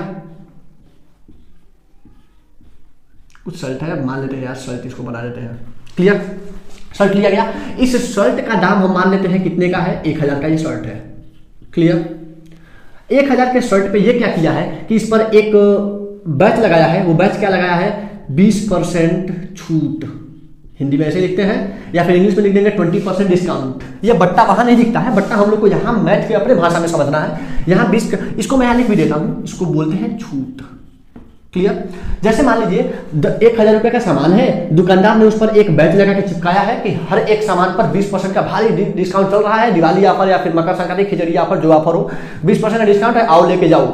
कुछ शर्ट है मान लेते हैं यार, शर्ट इसको बना देते हैं, क्लियर। शर्ट लिया गया, इस शर्ट का दाम हम मान लेते हैं कितने का है, 1000 का ये शर्ट है, क्लियर। 1000 के शर्ट पे ये क्या किया है कि इस पर एक बैच लगाया है, वो बैच क्या लगाया है, 20% छूट, हिंदी में ऐसे लिखते हैं, या फिर इंग्लिश में लिख देंगे 20% डिस्काउंट। ये बट्टा वहां नहीं दिखता है, बट्टा हम लोग को यहाँ मैथ के अपने भाषा में समझना है। यहाँ 20, इसको मैं यहाँ लिख भी देता हूँ, इसको बोलते हैं छूट, क्लियर। जैसे मान लीजिए 1000 रुपए का सामान है, दुकानदार ने उस पर एक बैच लगा के चिपकाया है कि हर एक सामान पर 20% का भारी डिस्काउंट चल रहा है, दिवाली ऑफर या फिर मकर संक्रांति खिचड़ी ऑफर, जो ऑफर हो, 20% का डिस्काउंट है, आओ लेके जाओ,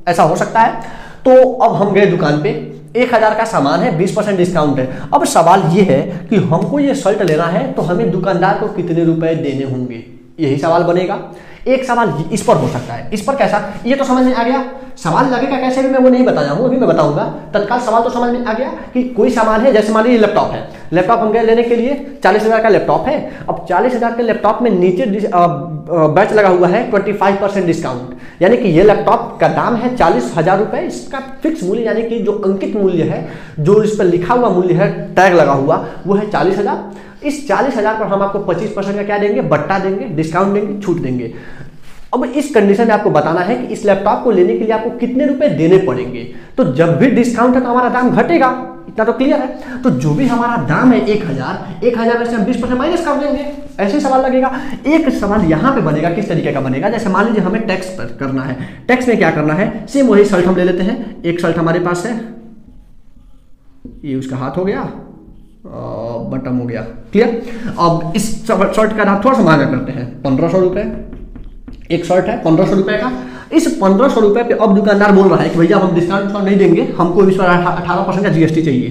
ऐसा हो सकता है। तो अब हम गए दुकान पे, 1000 का सामान है, 20% डिस्काउंट है। अब सवाल ये है कि हमको ये शर्ट लेना है तो हमें दुकानदार को कितने रुपए देने होंगे, यही सवाल बनेगा। एक सवाल इस पर हो सकता है, इस पर कैसा, ये तो समझ में आ गया। सवाल लगेगा कैसे भी मैं वो नहीं बताया हूँ, अभी मैं बताऊंगा। तत्काल सवाल तो समझ में आ गया कि कोई सामान है, जैसे मान लीजिए लैपटॉप है, लैपटॉप हम गए लेने के लिए, 40,000 का लैपटॉप है। अब 40,000 के लैपटॉप में नीचे बैच लगा हुआ है 25% डिस्काउंट, यानी कि ये लैपटॉप का दाम है 40,000 रुपए। इसका फिक्स मूल्य यानी कि जो अंकित मूल्य है, जो इस पर लिखा हुआ मूल्य है, टैग लगा हुआ, वो है 40,000। इस 40,000 पर हम आपको 25% का क्या देंगे, बट्टा देंगे, डिस्काउंट देंगे, छूट देंगे। अब इस कंडीशन में आपको बताना है कि इस लैपटॉप को लेने के लिए आपको कितने रुपए देने पड़ेंगे। तो जब भी डिस्काउंट है तो हमारा दाम घटेगा, इतना तो क्लियर है। तो जो भी हमारा दाम है 1000 में से हम 20% माइनस कर देंगे, ऐसे सवाल लगेगा। एक सवाल यहाँ पे बनेगा, किस तरीके का बनेगा, जैसे मान लीजिए हमें टैक्स पर करना है। टैक्स में क्या करना है, सेम वही शर्ट हम ले लेते हैं। एक शर्ट हमारे पास है, ये उसका हाथ हो गया, बटन हो गया, क्लियर। अब इस शर्ट का दाम थोड़ा सा महंगा करते हैं, 1500 रुपए। एक शर्ट है 1500 रुपए का। इस 1500 रुपए पे अब दुकानदार बोल रहा है कि भैया हम डिस्काउंट नहीं देंगे, हमको इस पर 18% का जीएसटी चाहिए,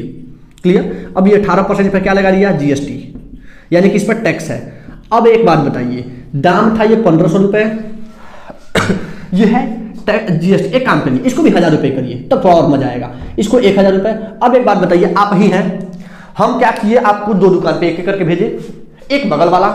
क्लियर। अब ये 18% पर क्या लगा दिया, जीएसटी, यानी कि इस पर टैक्स है। अब एक बात बताइए, दाम था ये 1500 रुपए, ये है जीएसटी। एक काम करिए, इसको भी 1000 रुपए करिए, तब थोड़ा और मजा आएगा। इसको 1000 रुपए। अब एक बात बताइए, आप ही हैं, हम क्या किए, आपको 2 दुकान पे एक करके भेजे। एक बगल वाला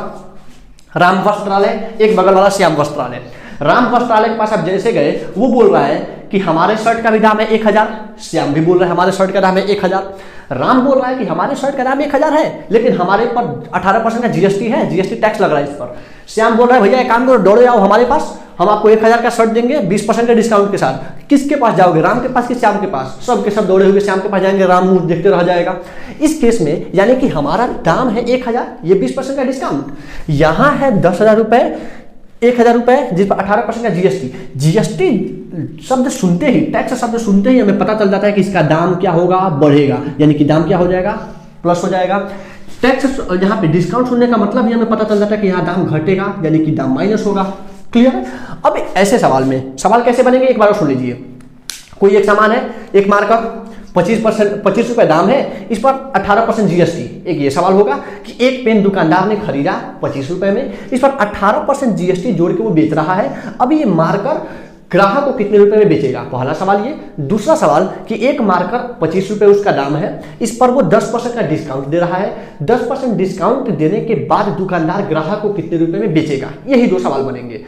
राम वस्त्रालय, एक बगल वाला श्याम वस्त्रालय। राम वस्त्रालय के पास आप जैसे गए, वो बोल रहा है कि हमारे शर्ट का भी दाम है 1000, श्याम भी बोल रहा है हमारे शर्ट का दाम है 1000। राम बोल रहा है कि हमारे शर्ट का दाम 1000 है, लेकिन हमारे पर 18% का जीएसटी है, जीएसटी टैक्स लग रहा है इस पर। श्याम बोल रहा है भैया एक काम करो, दौड़े आओ हमारे पास, हम आपको 1000 का शर्ट देंगे 20% के डिस्काउंट के साथ। किसके पास जाओगे, राम के पास कि श्याम के पास? सब के सब दौड़े हुए श्याम के पास जाएंगे, राम मुंह देखते रह जाएगा। इस केस में यानी कि हमारा दाम है 1000, ये 20% का डिस्काउंट, यहाँ है 10,000 रुपए, 1000 रुपए जिस पर 18% का जीएसटी। जीएसटी शब्द सुनते ही, टैक्स शब्द सुनते ही हमें पता चल जाता है कि इसका दाम क्या होगा, बढ़ेगा, यानी कि दाम क्या हो जाएगा, प्लस हो जाएगा। टैक्स यहाँ पे डिस्काउंट सुनने का मतलब ही हमें पता चल जाता है कि यहाँ दाम घटेगा, यानी कि दाम माइनस होगा, क्लियर है। अब ऐसे सवाल में सवाल कैसे बनेंगे, एक बार सुन लीजिए। कोई एक सामान है, एक मार्कअप 25 रुपए दाम है, इस पर 18% जीएसटी। एक ये सवाल होगा कि एक पेन दुकानदार ने खरीदा 25 रुपए में, इस पर 18% जीएसटी जोड़ के वो बेच रहा है। अब ये मार्कर ग्राहक को कितने रुपए में बेचेगा, पहला सवाल ये। दूसरा सवाल कि एक मार्कर 25 रुपए उसका दाम है, इस पर वो 10% का डिस्काउंट दे रहा है, 10% डिस्काउंट देने के बाद दुकानदार ग्राहक को कितने रुपए में बेचेगा। यही 2 सवाल बनेंगे।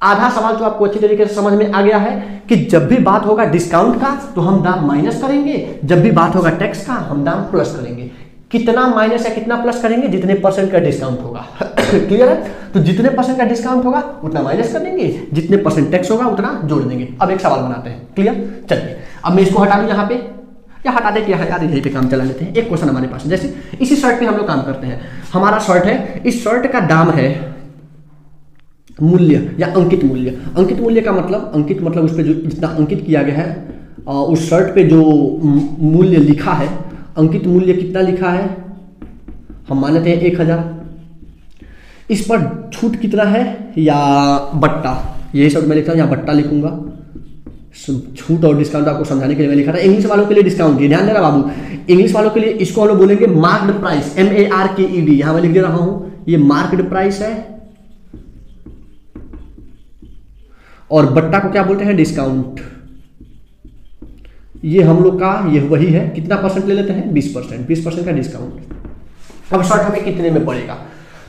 आधा सवाल जो आपको अच्छी तरीके से समझ में आ गया है कि जब भी बात होगा डिस्काउंट का तो हम दाम माइनस करेंगे, जब भी बात होगा टैक्स का हम दाम प्लस करेंगे। कितना माइनस या कितना प्लस करेंगे, जितने परसेंट का डिस्काउंट होगा, क्लियर है। तो जितने परसेंट का डिस्काउंट होगा उतना माइनस कर देंगे, जितने परसेंट टैक्स होगा उतना जोड़ देंगे। अब एक सवाल बनाते हैं, क्लियर। चलिए अब मैं इसको हटा दूं यहाँ पे, या हटा दे, यार यहीं पे काम चला लेते हैं। एक क्वेश्चन हमारे पास, जैसे इसी शर्ट पे हम लोग काम करते हैं। हमारा शर्ट है, इस शर्ट का दाम है मूल्य या अंकित मूल्य। अंकित मूल्य का मतलब, अंकित मतलब उस पर जो जितना अंकित किया गया है, उस शर्ट पे जो मूल्य लिखा है, अंकित मूल्य कितना लिखा है, हम मानते हैं 1000। इस पर छूट कितना है या बट्टा, यही सब मैं लिखता हूँ, यहाँ बट्टा लिखूंगा। छूट और डिस्काउंट आपको समझाने के लिए मैं लिखा था। इंग्लिश वालों के लिए डिस्काउंट, ये ध्यान देना बाबू, इंग्लिश वालों के लिए इसको हम लोग बोलेंगे मार्क्ड प्राइस, MARKED। यहाँ मैं लिख दे रहा हूँ, ये मार्क्ड प्राइस है, और बट्टा को क्या बोलते हैं, डिस्काउंट। ये हम लोग का ये वही है, कितना परसेंट ले लेते हैं, 20%, 20% का डिस्काउंट। अब शर्ट हमें कितने में पड़ेगा,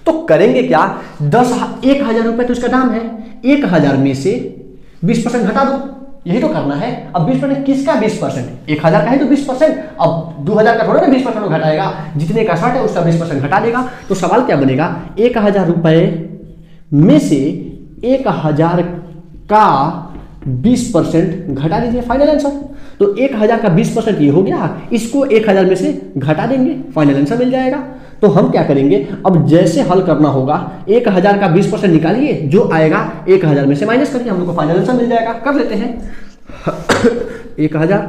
तो करेंगे क्या, 1000 रुपए तो इसका दाम है, 1000 में से 20% घटा दो, यही तो करना है। अब 20% किसका 20%, 1000 का है तो 20%, अब 2000 का थोड़ा ना 20% घटाएगा, जितने का शर्ट है उसका 20% घटा देगा। तो सवाल क्या बनेगा, 1000 रुपए में से 1000 का 20% घटा दीजिए, फाइनल आंसर। तो 1000 का 20% ये हो गया, इसको 1000 में से घटा देंगे, फाइनल आंसर मिल जाएगा। तो हम क्या करेंगे, अब जैसे हल करना होगा, 1000 का 20% निकालिए, जो आएगा 1000 में से माइनस करिए, हम लोग को फाइनल आंसर मिल जाएगा। कर लेते हैं 1000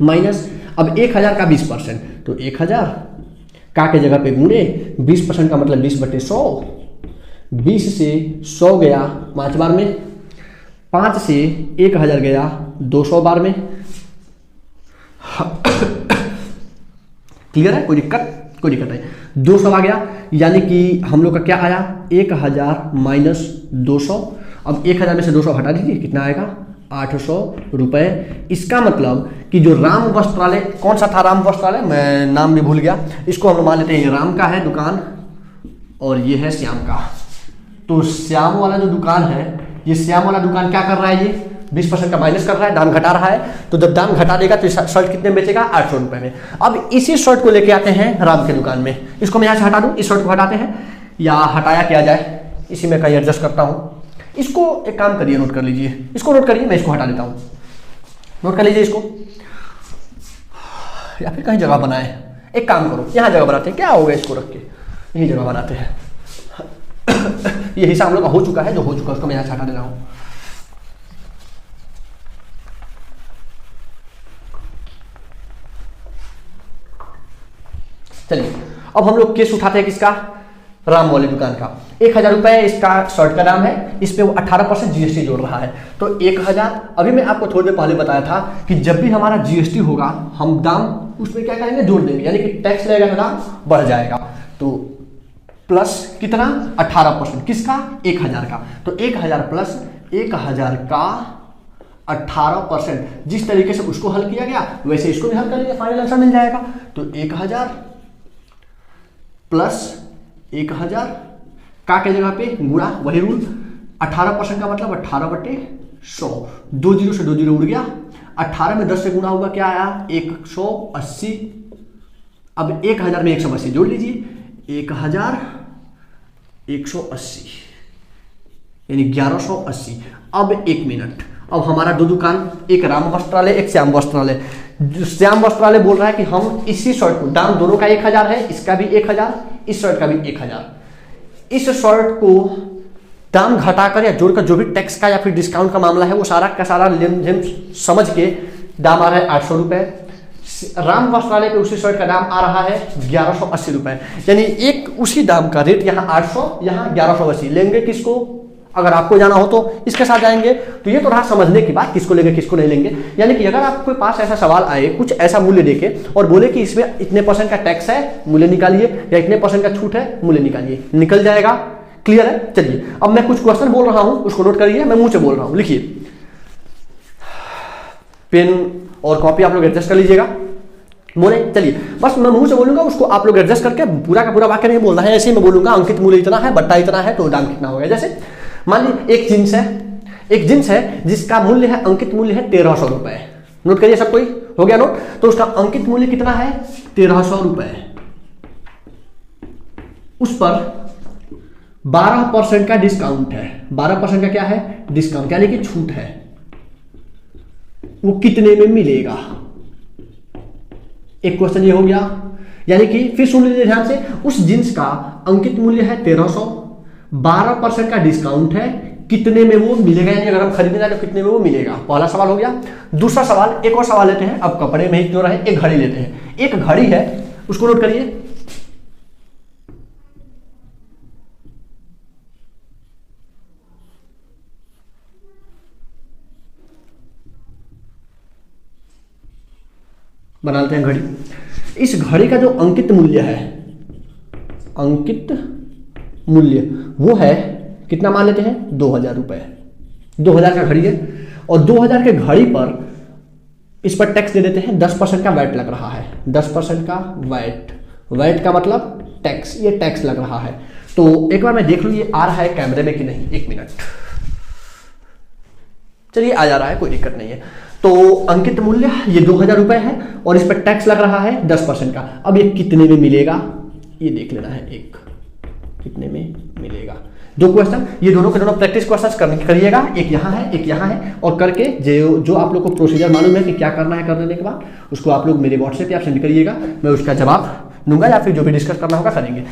माइनस, अब 1000 का 20%, तो 1000 का के जगह पे गुणे, 20% का मतलब 20/100, 20 से 100 गया 5 बार में, 5 से 1000 गया 200 बार में, क्लियर है, कोई दिक्कत नहीं। 200 आ गया, यानी कि हम लोग का क्या आया 1000 माइनस 200। अब 1000 में से 200 हटा दीजिए, कितना आएगा 800 रुपये। इसका मतलब कि जो राम वस्त्रालय, कौन सा था राम वस्त्रालय, मैं नाम भी भूल गया, इसको हम लोग मान लेते हैं ये राम का है दुकान और ये है श्याम का। तो श्याम वाला जो दुकान है, ये श्याम वाला दुकान क्या कर रहा है, ये 20% का माइनस कर रहा है, दाम घटा रहा है। तो जब दाम घटा देगा तो शर्ट कितने में बेचेगा 800 रुपये में। अब इसी शर्ट को लेके आते हैं राम के दुकान में, इसको मैं यहाँ से हटा दूँ, इस शर्ट को हटाते हैं या हटाया किया जाए, इसी में कहीं एडजस्ट करता हूँ। इसको एक काम करिए, नोट कर लीजिए, इसको नोट करिए, मैं इसको हटा देता हूँ, नोट कर लीजिए इसको, या फिर कहीं जगह बनाए, एक काम करो यहाँ जगह बनाते हैं, क्या हो गया इसको रख के यही जगह बनाते हैं। ये हिस्सा हम लोग का हो चुका है, जो हो चुका है उसको मैं यहाँ से हटा दे रहा हूँ। चलिए अब हम लोग केस उठाते हैं किसका, राम वाली दुकान का। 1000 रुपये इसका शर्ट का दाम है, इस पे वो 18% जीएसटी जोड़ रहा है। तो 1000, अभी मैं आपको थोड़ी देर पहले बताया था कि जब भी हमारा जीएसटी होगा हम दाम उसमें क्या करेंगे, जोड़ देंगे, यानी कि टैक्स लगेगा तो दाम बढ़ जाएगा। तो प्लस कितना 18%, किसका 1000 का। तो 1000 प्लस 1000 का 18%, जिस तरीके से उसको हल किया गया वैसे इसको भी हल कर लीजिए, फाइनल आंसर मिल जाएगा। तो 1000 प्लस 1000 का के जगह पे गुणा, वही रूल, 18% का मतलब 18/100, 2 जीरो से 2 जीरो उड़ गया, 18 में 10 से गुणा होगा, क्या आया 180। अब 1000 में 180 जोड़ लीजिए, 1180 यानी 1180। अब 1 मिनट, अब हमारा दो दुकान, एक राम वस्त्रालय एक श्याम वस्त्रालय। श्याम वस्त्रालय बोल रहा है कि हम इसी शर्ट को, दाम दोनों का 1000 है, इसका भी 1000, इस शर्ट का भी 1000, इस शर्ट को दाम घटाकर या जोड़कर जो भी टैक्स का या फिर डिस्काउंट का मामला है वो सारा का सारा लेन देन समझ के दाम आ रहा है 800 रुपये। राम वस्त्रालय पे उसी शर्ट का दाम आ रहा है 1180 रुपये, यानी एक उसी दाम का रेट यहाँ 800, यहाँ 1180। लेंगे किसको, अगर आपको जाना हो तो इसके साथ जाएंगे। तो ये तो रहा समझने की बात, किसको लेंगे किसको नहीं लेंगे। यानी कि अगर आपके पास ऐसा सवाल आए, कुछ ऐसा मूल्य देके और बोले कि इसमें इतने % का टैक्स है, मूल्य निकालिए, या इतने % का छूट है, मूल्य निकालिए, निकल जाएगा। क्लियर है। चलिए अब मैं कुछ क्वेश्चन बोल रहा हूं, उसको नोट करिए, मैं मुंह से बोल रहा हूं, लिखिए। पेन और कॉपी आप लोग एडजस्ट कर लीजिएगा। बोले चलिए, बस मैं मुंह से बोलूंगा, उसको आप लोग एडजस्ट करके पूरा का पूरा वाक्य नहीं बोलना है, ऐसे ही मैं बोलूंगा अंकित मूल्य इतना है, बट्टा इतना है, तो दाम कितना होगा। जैसे मान लीजिए एक जींस है जिसका मूल्य है, अंकित मूल्य है 1300 रुपए। नोट करिए सब कोई, हो गया नोट। तो उसका अंकित मूल्य कितना है 1300 रुपए, उस पर 12% का डिस्काउंट है। 12% का क्या है, डिस्काउंट, यानी कि छूट है। वो कितने में मिलेगा, एक क्वेश्चन ये हो गया। यानी कि फिर सुन लीजिए ध्यान से, उस जींस का अंकित मूल्य है 1300, 12% का डिस्काउंट है, कितने में वो मिलेगा, यानी अगर हम खरीदने जाए तो कितने में वो मिलेगा। पहला सवाल हो गया। दूसरा सवाल, एक और सवाल लेते हैं, अब कपड़े में ही क्यों रहे, एक घड़ी लेते हैं। एक घड़ी है, उसको नोट करिए। बना लेते हैं घड़ी। इस घड़ी का जो अंकित मूल्य है, अंकित मूल्य वो है कितना, मान लेते हैं 2000 रुपए। 2000 का घड़ी है और 2000 के घड़ी पर इस पर टैक्स दे देते हैं, 10% का वैट लग रहा है। 10% का वैट, वैट का मतलब टैक्स, ये टैक्स लग रहा है। तो एक बार मैं देख लूं ये आ रहा है कैमरे में कि नहीं, एक मिनट। चलिए आ जा रहा है, कोई दिक्कत नहीं है। तो अंकित मूल्य ये 2000 रुपए है और इस पर टैक्स लग रहा है 10% का। अब ये कितने में मिलेगा ये देख लेना है, एक कितने में मिलेगा। दो क्वेश्चन, ये दोनों के दोनों प्रैक्टिस क्वेश्चन करिएगा, एक यहाँ है एक यहाँ है, और करके जो आप लोग को प्रोसीजर मालूम है कि क्या करना है, कर लेने के बाद उसको आप लोग मेरे व्हाट्सएप पे आप सेंड करिएगा, मैं उसका जवाब दूंगा या फिर जो भी डिस्कस करना होगा करेंगे।